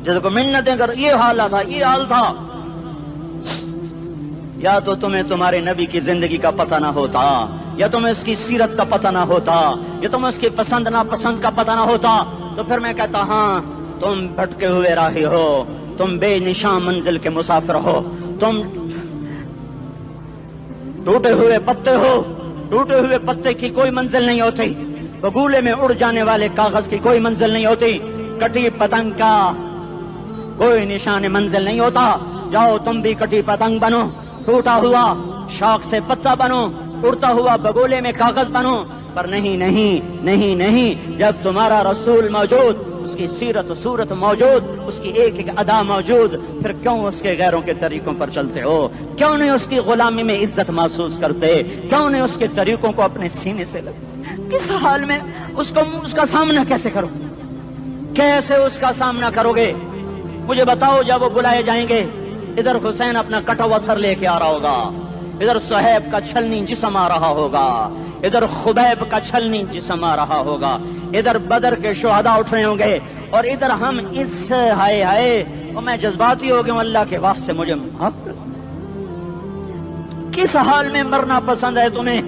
جیسے کو منتیں کر۔ یہ حال تھا، یہ حال تھا۔ یا تو تمہیں تمہارے نبی کی زندگی کا پتہ نہ ہوتا، یا تمہیں اس کی سیرت کا پتہ نہ ہوتا، یا تمہیں اس کی پسند ناپسند کا پتہ نہ ہوتا، تو پھر میں کہتا ہاں تم بھٹکے ہوئے راہی ہو، تم بے نشان منزل کے مسافر ہو، تم ٹوٹے ہوئے پتے ہو۔ ٹوٹے ہوئے پتے کی کوئی منزل نہیں ہوتی، بگولے میں اڑ جانے والے کاغذ کی کوئی منزل نہیں ہوتی، کٹی پتنگ کا کوئی نشان منزل نہیں ہوتا۔ جاؤ تم بھی کٹی پتنگ بنو، ٹوٹا ہوا شاخ سے پتا بنو، اڑتا ہوا بگولے میں کاغذ بنو، پر نہیں نہیں نہیں نہیں، جب تمہارا رسول موجود، اس کی سیرت و صورت موجود، اس کی ایک ایک ادا موجود، پھر کیوں اس کے غیروں کے طریقوں پر چلتے ہو؟ کیوں نہیں اس کی غلامی میں عزت محسوس کرتے؟ کیوں نہیں اس کے طریقوں کو اپنے سینے سے لگتے؟ کس حال میں اس کا سامنا کیسے کرو؟ کیسے اس کا سامنا کرو گے؟ مجھے بتاؤ، جب وہ بلائے جائیں گے، ادھر حسین اپنا کٹا ہوا سر لے کے آ رہا ہوگا، ادھر صہیب کا چھلنی جسم آ رہا ہوگا، ادھر خبیب کا چھلنی جسم آ رہا ہوگا، ادھر بدر کے شہداء اٹھ رہے ہوں گے، اور ادھر ہم اس ہائے ہائے، اور میں جذباتی ہو گیا ہوں، اللہ کے واسطے مجھے معاف کر۔ کس حال میں مرنا پسند ہے تمہیں؟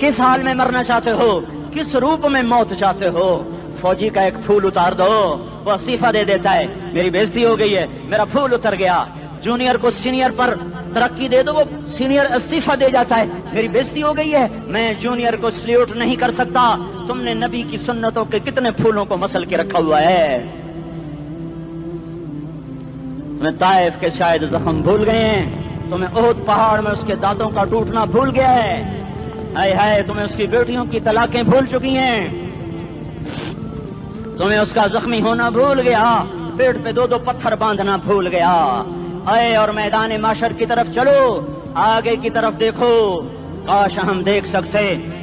کس حال میں مرنا چاہتے ہو؟ کس روپ میں موت چاہتے ہو؟ فوجی کا ایک پھول اتار دو، وہ استعفیٰ دے دیتا ہے، میری بےزتی ہو گئی ہے، میرا پھول اتر گیا۔ جونیئر کو سینئر پر ترقی دے دو، وہ سینئر استعفیٰ دے جاتا ہے، میری بےزتی ہو گئی ہے، میں جونیئر کو سلیوٹ نہیں کر سکتا۔ تم نے نبی کی سنتوں کے کتنے پھولوں کو مسل کے رکھا ہوا ہے؟ تمہیں طائف کے شاید زخم بھول گئے ہیں، تمہیں احد پہاڑ میں اس کے دانتوں کا ٹوٹنا بھول گیا ہے، ہائے ہائے تمہیں اس کی بیٹیوں کی طلاقیں بھول چکی ہیں، تمہیں اس کا زخمی ہونا بھول گیا، پیٹ پہ 2 پتھر باندھنا بھول گیا۔ آئے اور میدان معاشر کی طرف چلو، آگے کی طرف دیکھو۔ کاش ہم دیکھ سکتے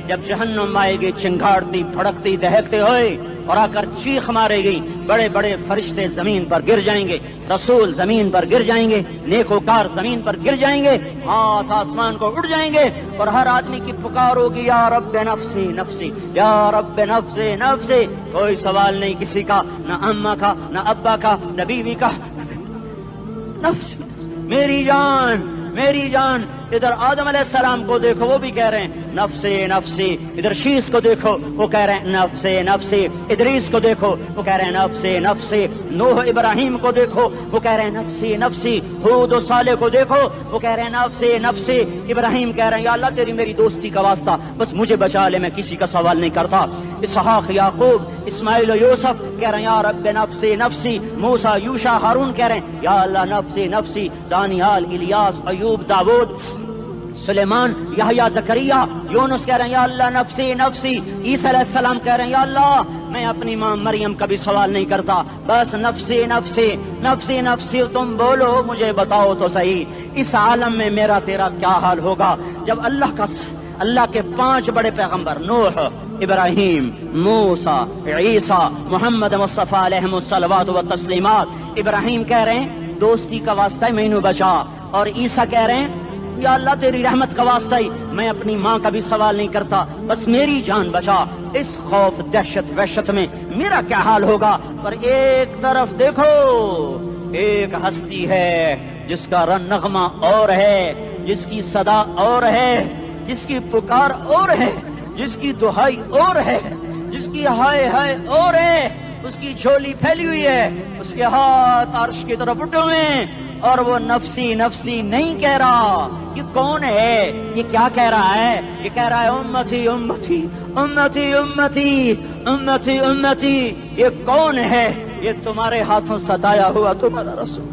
جب جہنم آئے گی چنگاڑتی بھڑکتی دہکتے ہوئے اور آ کر چیخ مارے گی، بڑے بڑے فرشتے زمین پر گر جائیں گے، رسول زمین پر گر جائیں گے، نیکوکار زمین پر گر جائیں گے، ہاتھ آسمان کو اڑ جائیں گے، اور ہر آدمی کی پکار ہوگی، یا رب نفسی نفسی، یا رب نفسی نفسی۔ کوئی سوال نہیں کسی کا، نہ اماں کا، نہ ابا کا، نہ بیوی کا، نفس، میری جان میری جان۔ ادھر آدم علیہ السلام کو دیکھو، وہ بھی کہہ رہے ہیں نفسی نفسی، ادھر شیس کو دیکھو، وہ کہہ رہے ہیں نفسی نفسی، ادریس کو دیکھو، وہ کہہ رہے ہیں نفسی نفسی، نوح ابراہیم کو دیکھو، وہ کہہ رہے ہیں نفسی نفسی، ہود و صالح کو دیکھو، وہ کہہ رہے ہیں نفسی نفسی۔ ابراہیم کہہ رہے ہیں یا اللہ تیری میری دوستی کا واسطہ، بس مجھے بچا لے، میں کسی کا سوال نہیں کرتا۔ اسحاق، یعقوب، اسماعیل و یوسف کہہ رہے ہیں یا رب نفسی نفسی۔ موسیٰ، یوشع، ہارون کہہ رہے ہیں یا اللہ نفسی نفسی۔ دانیال، الیاس، ایوب، داؤد، سلیمان، یحییٰ، زکریا، یونس کہہ رہے ہیں یا اللہ نفسی نفسی، عیسیٰ علیہ السلام کہہ رہے ہیں یا اللہ میں اپنی ماں مریم کا بھی سوال نہیں کرتا، بس نفسی نفسی نفسی نفسی، تم بولو مجھے بتاؤ تو صحیح اس عالم میں میرا تیرا کیا حال ہوگا جب اللہ کے 5 بڑے پیغمبر نوح، ابراہیم، موسیٰ، عیسیٰ، محمد مصطفیٰ علیہ الصلوات و تسلیمات، ابراہیم کہہ رہے ہیں دوستی کا واسطہ ہی مینوں بچا، اور عیسیٰ کہہ رہے ہیں یا اللہ تیری رحمت کا واسطہ ہی میں اپنی ماں کا بھی سوال نہیں کرتا، بس میری جان بچا، اس خوف دہشت وحشت میں میرا کیا حال ہوگا۔ پر ایک طرف دیکھو، ایک ہستی ہے جس کا نغمہ اور ہے، جس کی صدا اور ہے، جس کی پکار اور ہے، جس کی دہائی اور ہے، جس کی ہائے ہائے اور ہے، اس کی جھولی پھیلی ہوئی ہے، اس کے ہاتھ عرش کی طرف اٹھے ہوئے ہیں، اور وہ نفسی نفسی نہیں کہہ رہا۔ یہ کون ہے؟ یہ کیا کہہ رہا ہے؟ یہ کہہ رہا ہے امتی امتی امتی امتی امتی امتی۔ یہ کون ہے؟ یہ تمہارے ہاتھوں ستایا ہوا تمہارا رسول،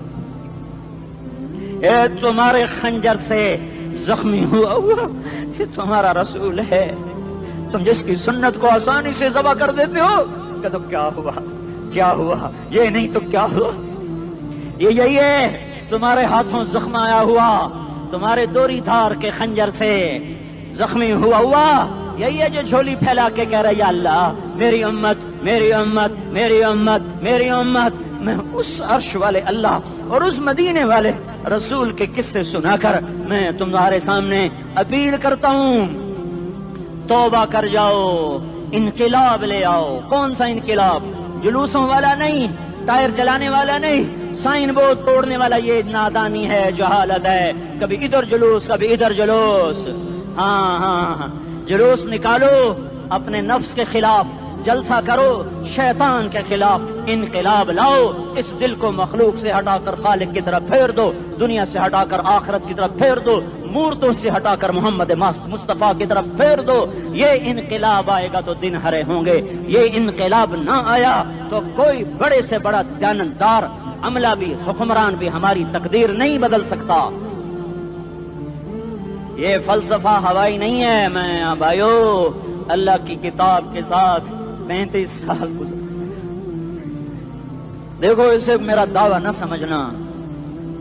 یہ تمہارے خنجر سے زخمی ہوا یہ تمہارا رسول ہے۔ تم جس کی سنت کو آسانی سے ذبح کر دیتے ہو کہ تو کیا ہوا کیا ہوا، یہ نہیں تو کیا ہوا، یہ یہی ہے تمہارے ہاتھوں زخم آیا ہوا، تمہارے دوری دھار کے خنجر سے زخمی ہوا یہی ہے جو جھولی پھیلا کے کہہ رہا ہے یا اللہ میری امت میری امت میری امت میری امت۔ میں اس عرش والے اللہ اور اس مدینے والے رسول کے قصے سنا کر میں تمہارے سامنے اپیل کرتا ہوں، توبہ کر جاؤ، انقلاب لے آؤ۔ کون سا انقلاب؟ جلوسوں والا نہیں، ٹائر چلانے والا نہیں، سائن بورڈ توڑنے والا، یہ نادانی ہے، جہالت ہے، کبھی ادھر جلوس کبھی ادھر جلوس۔ ہاں جلوس نکالو، اپنے نفس کے خلاف جلسہ کرو، شیطان کے خلاف انقلاب لاؤ، اس دل کو مخلوق سے ہٹا کر خالق کی طرف پھیر دو، دنیا سے ہٹا کر آخرت کی طرف پھیر دو، مورتوں سے ہٹا کر محمد مصطفیٰ کی طرف پھیر دو۔ یہ انقلاب آئے گا تو دن ہرے ہوں گے، یہ انقلاب نہ آیا تو کوئی بڑے سے بڑا دیانتدار عملہ بھی، حکمران بھی ہماری تقدیر نہیں بدل سکتا۔ یہ فلسفہ ہوائی نہیں ہے۔ میں بھائیو اللہ کی کتاب کے ساتھ 35 سال گزر، دیکھو اسے میرا دعویٰ نہ سمجھنا،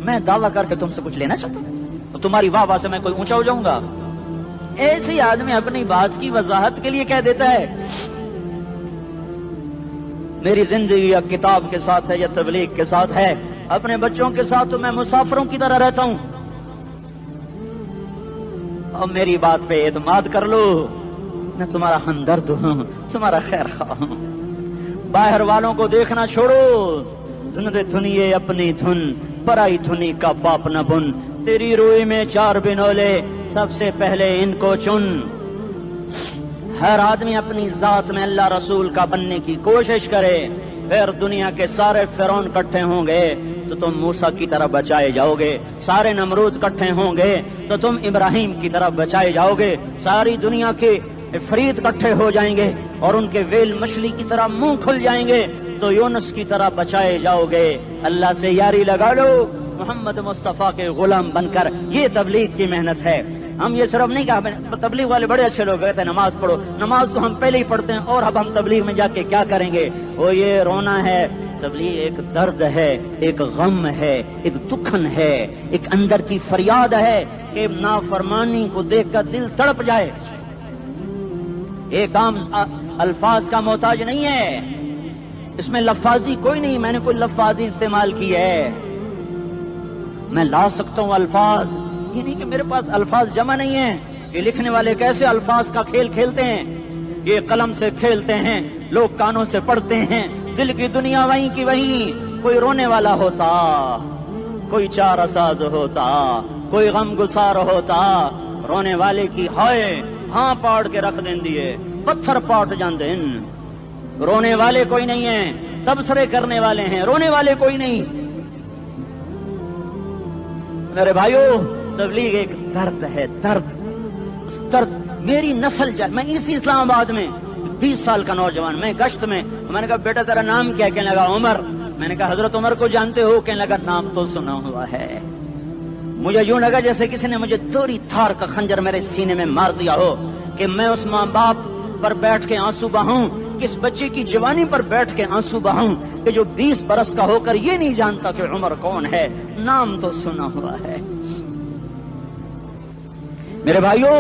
میں دعویٰ کر کے تم سے کچھ لینا چاہتا ہوں تو تمہاری واہ واہ سے میں کوئی اونچا ہو جاؤں گا؟ ایسی آدمی اپنی بات کی وضاحت کے لیے کہہ دیتا ہے میری زندگی یا کتاب کے ساتھ ہے یا تبلیغ کے ساتھ ہے، اپنے بچوں کے ساتھ تو میں مسافروں کی طرح رہتا ہوں، اور میری بات پہ اعتماد کر لو، میں تمہارا ہمدرد ہوں، تمہارا خیر خواہ ہوں۔ باہر والوں کو دیکھنا چھوڑو، دھن دھنیے اپنی دھن، پرائی دھنی کا پاپ نہ بن، تیری روئی میں 4 بنولے، سب سے پہلے ان کو چن۔ ہر آدمی اپنی ذات میں اللہ رسول کا بننے کی کوشش کرے، پھر دنیا کے سارے فرعون اکٹھے ہوں گے تو تم موسیٰ کی طرف بچائے جاؤ گے، سارے نمرود اکٹھے ہوں گے تو تم ابراہیم کی طرف بچائے جاؤ گے، ساری دنیا کے افریت اکٹھے ہو جائیں گے اور ان کے ویل مچھلی کی طرح منہ کھل جائیں گے تو یونس کی طرح بچائے جاؤ گے۔ اللہ سے یاری لگا لو، محمد مصطفیٰ کے غلام بن کر، یہ تبلیغ کی محنت ہے۔ ہم یہ صرف نہیں کہا، تبلیغ والے بڑے اچھے لوگ کہتے ہیں نماز پڑھو، نماز تو ہم پہلے ہی پڑھتے ہیں، اور اب ہم تبلیغ میں جا کے کیا کریں گے؟ وہ یہ رونا ہے، تبلیغ ایک درد ہے، ایک غم ہے، ایک دکھن ہے، ایک اندر کی فریاد ہے کہ نافرمانی کو دیکھ کر دل تڑپ جائے۔ ایک عام الفاظ کا محتاج نہیں ہے، اس میں لفاظی کوئی نہیں، میں نے کوئی لفاظی استعمال کی ہے، میں لا سکتا ہوں الفاظ، یہ نہیں کہ میرے پاس الفاظ جمع نہیں ہیں۔ یہ لکھنے والے کیسے الفاظ کا کھیل کھیلتے ہیں، یہ قلم سے کھیلتے ہیں، لوگ کانوں سے پڑھتے ہیں، دل کی دنیا وہیں کی وہیں، کوئی رونے والا ہوتا، کوئی چارہ ساز ہوتا، کوئی غم گسار ہوتا، رونے والے کی ہائے ہاں پاڑ کے رکھ دیں دیے، پتھر پاٹ جاندے، رونے والے کوئی نہیں ہیں، تبصرے کرنے والے ہیں، رونے والے کوئی نہیں۔ میرے بھائیو تبلیغ ایک درد ہے، درد، اس درد میری نسل جائے۔ میں اسی اسلام آباد میں 20 سال کا نوجوان، میں گشت میں نے کہا بیٹا تیرا نام کیا؟ کہنے لگا عمر۔ میں نے کہا حضرت عمر کو جانتے ہو؟ کہنے لگا نام تو سنا ہوا ہے، مجھے یوں لگا جیسے کسی نے مجھے دوری تھار کا خنجر میرے سینے میں مار دیا ہو کہ میں اس ماں باپ پر بیٹھ کے آنسو بہاؤں، کس بچے کی جوانی پر بیٹھ کے آنسو بہاؤں کہ جو 20 برس کا ہو کر یہ نہیں جانتا کہ عمر کون ہے، نام تو سنا ہوا ہے۔ میرے بھائیوں،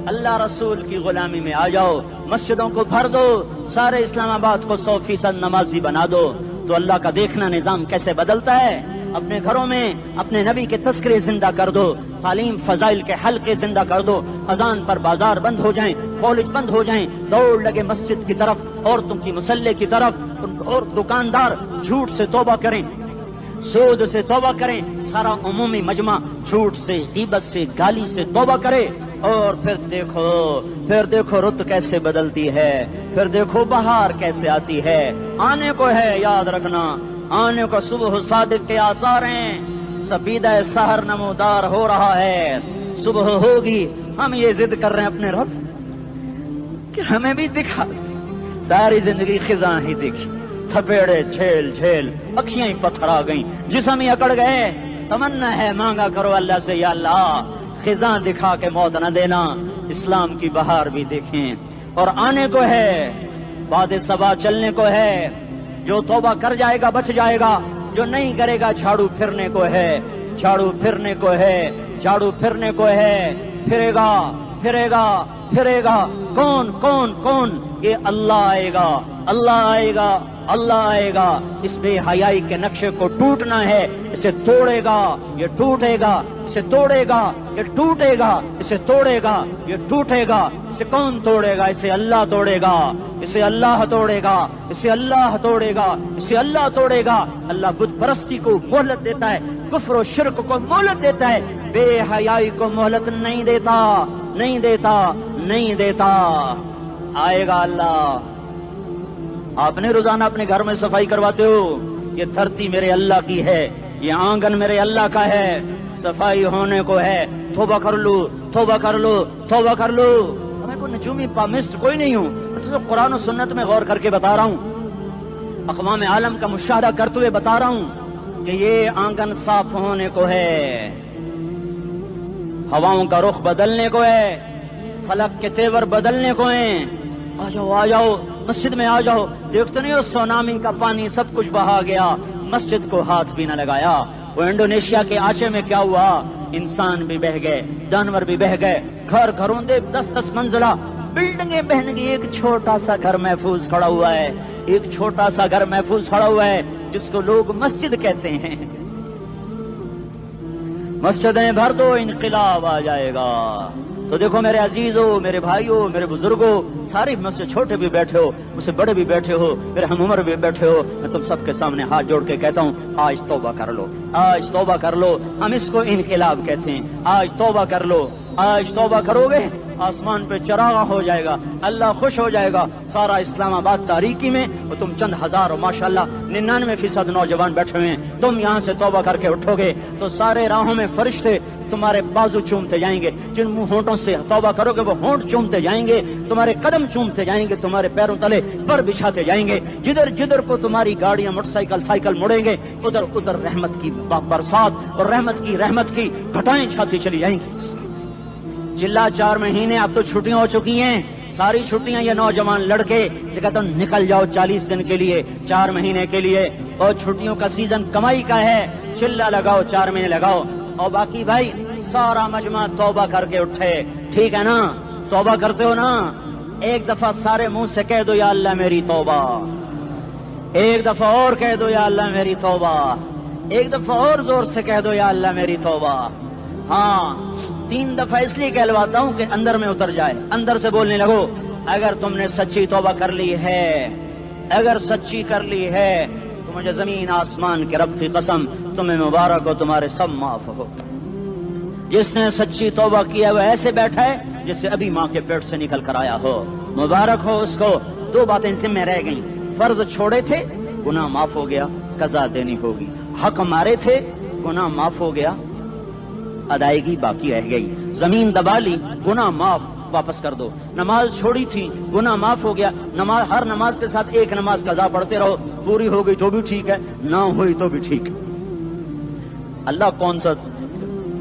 اللہ رسول کی غلامی میں آ جاؤ، مسجدوں کو بھر دو، سارے اسلام آباد کو 100% نمازی بنا دو، تو اللہ کا دیکھنا نظام کیسے بدلتا ہے۔ اپنے گھروں میں اپنے نبی کے تذکرے زندہ کر دو، تعلیم فضائل کے حلقے زندہ کر دو، اذان پر بازار بند ہو جائیں، کالج بند ہو جائیں، دوڑ لگے مسجد کی طرف، عورتوں کی مصلے کی طرف، اور دکاندار جھوٹ سے توبہ کریں، سود سے توبہ کریں، سارا عمومی مجمع جھوٹ سے، غیبت سے، گالی سے توبہ کرے، اور پھر دیکھو رت کیسے بدلتی ہے، پھر دیکھو بہار کیسے آتی ہے۔ آنے کو ہے، یاد رکھنا، آنے کو صبح صادق کے آثار ہیں، سپیدہ سحر نمودار ہو رہا ہے، صبح ہوگی۔ ہم یہ ضد کر رہے ہیں اپنے رب کہ ہمیں بھی دکھا، ساری زندگی خزاں ہی دیکھی، تھپیڑے جھیل اکھیاں ہی پتھر آ گئیں، جسم ہی اکڑ گئے۔ تمنا ہے مانگا کرو اللہ سے، یا اللہ خزاں دکھا کے موت نہ دینا، اسلام کی بہار بھی دیکھیں۔ اور آنے کو ہے، باد صبا چلنے کو ہے، جو توبہ کر جائے گا بچ جائے گا، جو نہیں کرے گا جھاڑو پھرنے کو ہے، جھاڑو پھرنے کو ہے، جھاڑو پھرنے کو ہے، پھرے گا۔ کون؟ یہ اللہ آئے گا، اللہ آئے گا۔ اس بے حیائی کے نقشے کو ٹوٹنا ہے، اسے توڑے گا، یہ ٹوٹے گا، اسے توڑے گا، یہ ٹوٹے گا، اسے توڑے گا، یہ ٹوٹے گا۔ اسے کون توڑے گا؟ اسے اللہ توڑے گا، اسے اللہ توڑے گا، اسے اللہ توڑے گا، اسے اللہ توڑے گا۔ اللہ بت پرستی کو مہلت دیتا ہے، کفر و شرک کو مہلت دیتا ہے، بے حیائی کو مہلت نہیں دیتا۔ آئے گا اللہ۔ آپ نے روزانہ اپنے گھر میں صفائی کرواتے ہو، یہ دھرتی میرے اللہ کی ہے، یہ آنگن میرے اللہ کا ہے، صفائی ہونے کو ہے، توبہ کر لو۔ میں کوئی نجومی پامسٹ کوئی نہیں ہوں، تو قرآن و سنت میں غور کر کے بتا رہا ہوں، اقوام عالم کا مشاہدہ کرتے ہوئے بتا رہا ہوں کہ یہ آنگن صاف ہونے کو ہے، ہواؤں کا رخ بدلنے کو ہے، فلک کے تیور بدلنے کو ہیں۔ آ جاؤ مسجد میں آ جاؤ۔ دیکھتے نہیں ہو سونامی کا پانی سب کچھ بہا گیا، مسجد کو ہاتھ بھی نہ لگایا۔ وہ انڈونیشیا کے آچے میں کیا ہوا؟ انسان بھی بہ گئے، جانور بھی بہ گئے، گھروں دے 10 منزلہ بلڈنگیں بہن گئی، ایک چھوٹا سا گھر محفوظ کھڑا ہوا ہے، ایک چھوٹا سا گھر محفوظ کھڑا ہوا ہے جس کو لوگ مسجد کہتے ہیں۔ مسجدیں بھر دو، انقلاب آ جائے گا۔ تو دیکھو میرے عزیزوں، میرے بھائیوں، میرے بزرگوں، سارے مجھ سے چھوٹے بھی بیٹھے ہو، مجھ سے بڑے بھی بیٹھے ہو، میرے ہم عمر بھی بیٹھے ہو، میں تم سب کے سامنے ہاتھ جوڑ کے کہتا ہوں، آج توبہ کر لو، آج توبہ کر لو۔ ہم اس کو انقلاب کہتے ہیں۔ آج توبہ کر لو، آج توبہ کرو گے، آسمان پہ چراغ ہو جائے گا، اللہ خوش ہو جائے گا۔ سارا اسلام آباد تاریکی میں اور تم چند ہزار اور ماشاءاللہ 99% نوجوان بیٹھے ہوئے ہیں، تم یہاں سے توبہ کر کے اٹھو گے تو سارے راہوں میں فرشتے تمہارے بازو چومتے جائیں گے، جن منہ ہونٹوں سے توبہ کرو گے وہ ہونٹ چومتے جائیں گے، تمہارے قدم چومتے جائیں گے، تمہارے پیروں تلے پر بچھاتے جائیں گے، جدھر کو تمہاری گاڑیاں موٹر سائیکل مڑیں گے، ادھر رحمت کی برسات اور رحمت کی گھٹائیں چھاتی چلی جائیں گی۔ چلا 4 مہینے اب تو چھٹیاں ہو چکی ہیں، ساری چھٹیاں یہ نوجوان لڑکے جگہ تو نکل جاؤ 40 دن کے لیے، 4 مہینے کے لیے، اور چھٹیوں کا سیزن کمائی کا ہے، چلا لگاؤ، 4 مہینے لگاؤ، اور باقی بھائی سارا مجمع توبہ کر کے اٹھے، ٹھیک ہے نا؟ توبہ کرتے ہو نا؟ ایک دفعہ سارے منہ سے کہہ دو یا اللہ میری توبہ، ایک دفعہ اور کہہ دو یا اللہ میری توبہ، ایک دفعہ اور زور سے کہہ دو یا اللہ میری توبہ۔ ہاں 3 دفعہ اس لیے کہلواتا ہوں کہ اندر میں اتر جائے، اندر سے بولنے لگو۔ اگر تم نے سچی توبہ کر لی ہے، اگر سچی کر لی ہے تو مجھے زمین آسمان کے رب کی قسم تمہیں مبارک ہو، تمہارے سب معاف ہو۔ جس نے سچی توبہ کیا وہ ایسے بیٹھا ہے جس سے ابھی ماں کے پیٹ سے نکل کر آیا ہو، مبارک ہو اس کو۔ 2 باتیں ذمہ رہ گئیں، فرض چھوڑے تھے، گناہ معاف ہو گیا، قضا دینی ہوگی، حق مارے تھے، گناہ معاف ہو گیا، ادائیگی باقی رہ گئی، زمین دبا لی، گناہ معاف، واپس کر دو، نماز چھوڑی تھی، گناہ معاف ہو گیا، ہر نماز کے ساتھ ایک نماز قضا پڑھتے رہو، پوری ہو گئی تو بھی ٹھیک ہے، نہ ہوئی تو بھی ٹھیک ہے۔ اللہ کون سا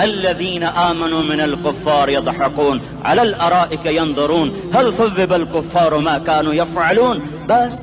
الذين آمنوا من الكفار يضحكون على الأرائك ينظرون هل ثوب الكفار ما كانوا يفعلون. بس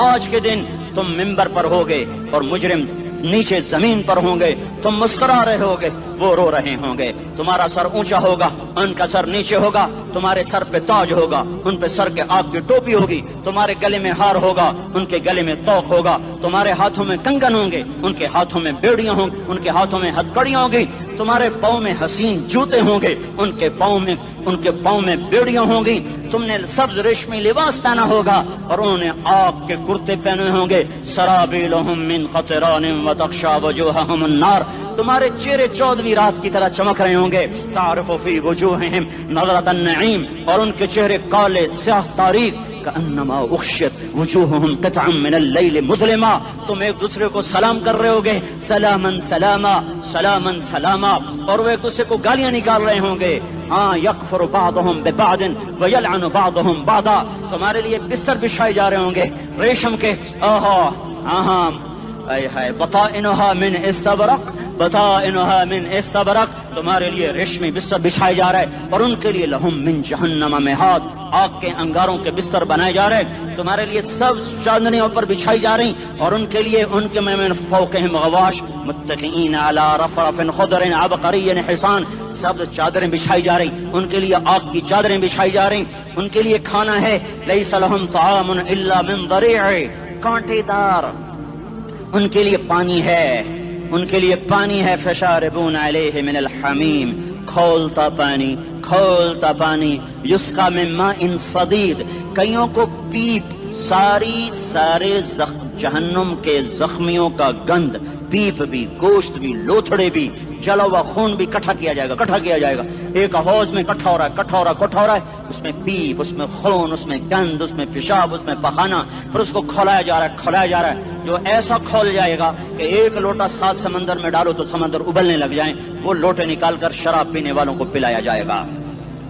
آج کے دن تم منبر پر ہوگے اور مجرم نیچے زمین پر ہوں گے، تم مسکرا رہے ہوگے، وہ رو رہے ہوں گے. تمہارا سر اونچا ہوگا، ان کا سر نیچے ہوگا. تمہارے سر پہ تاج ہوگا، ان پہ سر کے آگ کی ٹوپی ہوگی. تمہارے گلے میں ہار ہوگا، ان کے گلے میں توق ہوگا. تمہارے ہاتھوں میں کنگن ہوں گے، ان کے ہاتھوں میں بیڑیاں ہوں گی، ان کے ہاتھوں میں ہتھکڑیاں ہوں گی. تمہارے پاؤں میں حسین جوتے ہوں گے، ان کے پاؤں میں بیڑیاں ہوں گی. تم نے سبز ریشمی لباس پہنا ہوگا اور انہوں نے آگ کے کرتے پہنے ہوں گے. سرابیلہم من قطران وتغشا وجوہہم النار. تمہارے چہرے 14ویں رات کی طرح چمک رہے ہوں گے. تعرف فی وجوہہم نظرۃ النعیم، اور ان کے چہرے کالے سیاہ تاریک. کأنما اغشیت وجوہہم قطعا من اللیل مظلما. تم ایک دوسرے کو سلام کر رہے ہوگے، سلامن سلاما سلامن سلاما، اور وہ ایک دوسرے کو گالیاں نکال رہے ہوں گے. یکفر بعضهم ببعض ویلعن بعضهم بعضا. تمہارے لیے بستر بچھائے جا رہے ہوں گے ریشم کے. بطائنها من استبرق. تمہارے لیے ریشمی بستر بچھائے جا رہے، اور ان کے لیے لہم من جہنم مہاد، آگ کے انگاروں کے بستر بنائے جا رہے. تمہارے لیے سب چادریوں پر بچھائی جا رہی، اور ان کے لیے ان کے من فوقہم غواش متکئین علی رفرف خضر عبقری حصان. سب چادریں بچھائی جا رہی، ان کے لیے آگ کی چادریں بچھائی جا رہی. ان کے لیے کھانا ہے لیس لہم طعام الا من ضریع، کانٹے دار. ان کے لیے پانی ہے فشاربون علیہ من الحمیم، کھولتا پانی. یسقا من ماء صدید، کئیوں کو پیپ، سارے جہنم کے زخمیوں کا گند، پیپ بھی، گوشت بھی، لوتھڑے بھی، جلا ہوا خون بھی کٹھا کیا جائے گا. ایک حوض میں کٹھا ہو رہا ہے. اس میں پیپ، اس میں خون، اس میں گند، اس میں پیشاب، اس میں پخانہ، پھر اس کو کھولایا جا رہا ہے. جو ایسا کھول جائے گا کہ ایک لوٹا 7 سمندر میں ڈالو تو سمندر ابلنے لگ جائیں، وہ لوٹے نکال کر شراب پینے والوں کو پلایا جائے گا.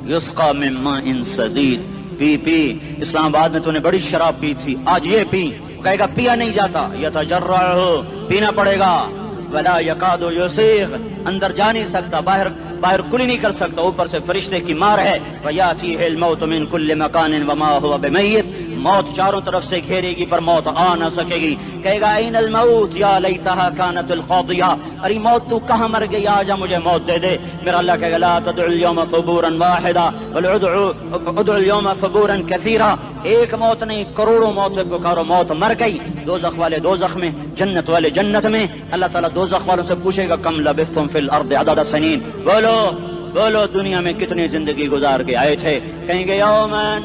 یسقا من ماء صدید. پی اسلام آباد میں تو نے بڑی شراب پی تھی، آج یہ پی. کہے گا پیا نہیں جاتا، یتجرعہ، پینا پڑے گا. ولا یکاد یسیغ، اندر جا نہیں سکتا، باہر کلی نہیں کر سکتا، اوپر سے فرشتے کی مار ہے. ویاتیہ الموت من کل مکان وما هو بمیت، موت چاروں طرف سے گھیرے گی پر موت آ نہ سکے گی. کہے گا این الموت یا لیتہا کانت القاضیہ، ارے موت تو کہاں مر گئی، آجا مجھے موت دے دے. میرا اللہ کہے گا لا تدعو اليوم ثبورا واحدا بل ادعو اليوم ثبورا کثیرا. ایک موت نہیں، کروڑوں موت پکارو. موت مر گئی، دوزخ والے دوزخ میں، جنت والے جنت میں. اللہ تعالیٰ دوزخ والوں سے پوچھے گا کم لبثتم فی الارض عدد سنین، بولو دنیا میں کتنی زندگی گزار کے آئے تھے. کہیں گے یومن،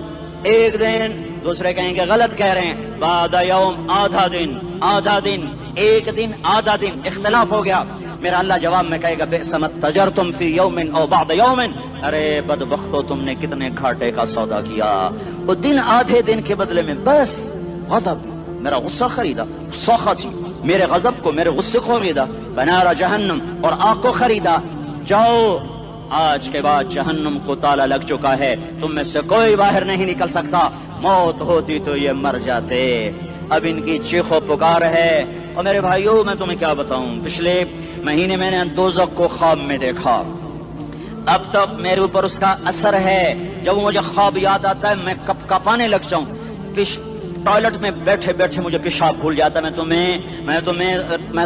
ایک دن. دوسرے کہیں گے غلط کہہ رہے ہیں، بعد یوم، آدھا دن، ایک دن، آدھا دن. اختلاف ہو گیا. میرا اللہ جواب میں کہے گا بئس ما تجرتم فی یوم او بعد یوم، ارے بدبختو تم نے کتنے گھاٹے کا سودا کیا. وہ دن، آدھے دن کے بدلے میں بس غضب، میرا غصہ خریدا، سخطی، میرے غضب کو، میرے غصے کو خریدا. بنار جہنم، اور آگ کو خریدا. جاؤ، آج کے بعد جہنم کو تالا لگ چکا ہے، تم میں سے کوئی باہر نہیں نکل سکتا. موت ہوتی تو یہ مر جاتے. اب ان کی چیخ و پکار ہے. اور میرے بھائیوں، میں تمہیں کیا بتاؤں، پچھلے مہینے میں نے دوزخ کو خواب میں دیکھا. اب تک میرے اوپر اس کا اثر ہے. جب مجھے خواب یاد آتا ہے میں کپ کپانے لگ جاؤں. ٹوائلٹ میں بیٹھے بیٹھے مجھے پیشاب بھول جاتا ہے. میں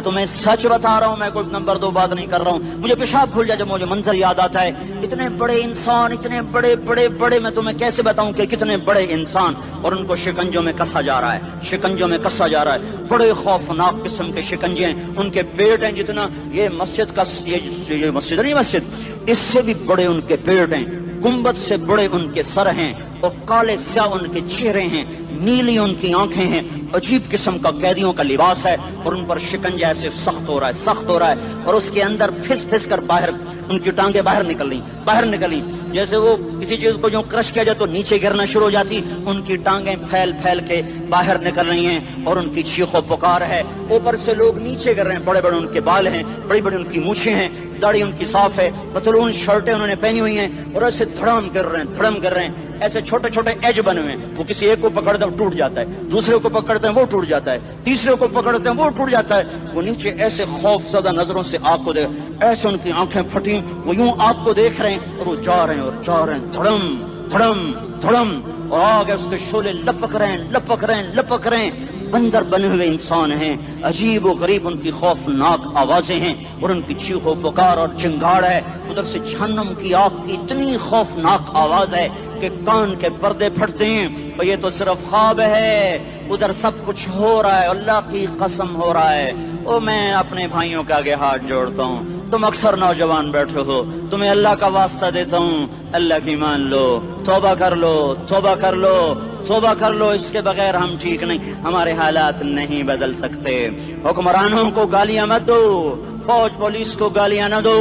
تمہیں سچ بتا رہا ہوں، میں کوئی نمبر 2 بات نہیں کر رہا ہوں. مجھے پیشاب بھول جاتا جب مجھے منظر یاد آتا ہے. اتنے بڑے انسان، اتنے بڑے، میں تمہیں کیسے بتاؤں کہ کتنے بڑے انسان، اور ان کو شکنجوں میں کسا جا رہا ہے. بڑے خوفناک قسم کے شکنجے ہیں. ان کے پیٹ ہیں جتنا یہ مسجد کا، یہ مسجد نہیں، مسجد اس سے بھی بڑے ان کے پیٹ ہیں. گنبد سے بڑے ان کے سر ہیں، اور کالے سیاہ ان کے چہرے ہیں. نیلی ان کی آنکھیں ہیں، عجیب قسم کا قیدیوں کا لباس ہے، اور ان پر شکنجہ ایسے سخت ہو رہا ہے، اور اس کے اندر پھس پھس کر باہر ان کی ٹانگیں باہر نکلی، جیسے وہ کسی چیز کو جو کرش کیا جائے تو نیچے گرنا شروع ہو جاتی، ان کی ٹانگیں پھیل پھیل کے باہر نکل رہی ہیں، اور ان کی چیخ و پکار ہے، اوپر سے لوگ نیچے گر رہے ہیں، بڑے بڑے ان کے بال ہیں، بڑی بڑی ان کی مونچھیں ہیں، داڑھی ان کی صاف ہے، پتلون شرٹیں انہوں نے پہنی ہوئی ہیں، اور ایسے دھڑم گر رہے ہیں، ایسے چھوٹے چھوٹے ایج بنے ہوئے ہیں، وہ کسی ایک کو پکڑتے ہیں ٹوٹ جاتا ہے، دوسرے کو پکڑتے ہیں وہ ٹوٹ جاتا ہے، تیسرے کو پکڑتے ہیں وہ ٹوٹ جاتا ہے، وہ نیچے ایسے خوف زدہ نظروں سے آپ کو دیکھ، ایسے ان کی آنکھیں پھٹی، وہ یوں آپ کو دیکھ رہے ہیں، اور وہ جا رہے ہیں دھڑم، اور آگے اس کے شعلے لپک رہے ہیں، بندر بنے ہوئے انسان ہیں، عجیب و غریب ان کی خوفناک آوازیں ہیں، اور ان کی چیخ و پکار اور چنگاڑ ہے، ادھر سے جہنم کی آگ کی اتنی خوفناک آواز ہے کہ کان کے پردے پھٹتے ہیں، اور یہ تو صرف خواب ہے، ادھر سب کچھ ہو رہا ہے، اللہ کی قسم ہو رہا ہے۔ او میں اپنے بھائیوں کے آگے ہاتھ جوڑتا ہوں، تم اکثر نوجوان بیٹھے ہو، تمہیں اللہ کا واسطہ دیتا ہوں، اللہ کی مان لو، توبہ کر لو، اس کے بغیر ہم ٹھیک نہیں، ہمارے حالات نہیں بدل سکتے۔ حکمرانوں کو گالیاں مت دو، فوج پولیس کو گالیاں نہ دو،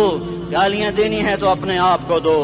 گالیاں دینی ہے تو اپنے آپ کو دو۔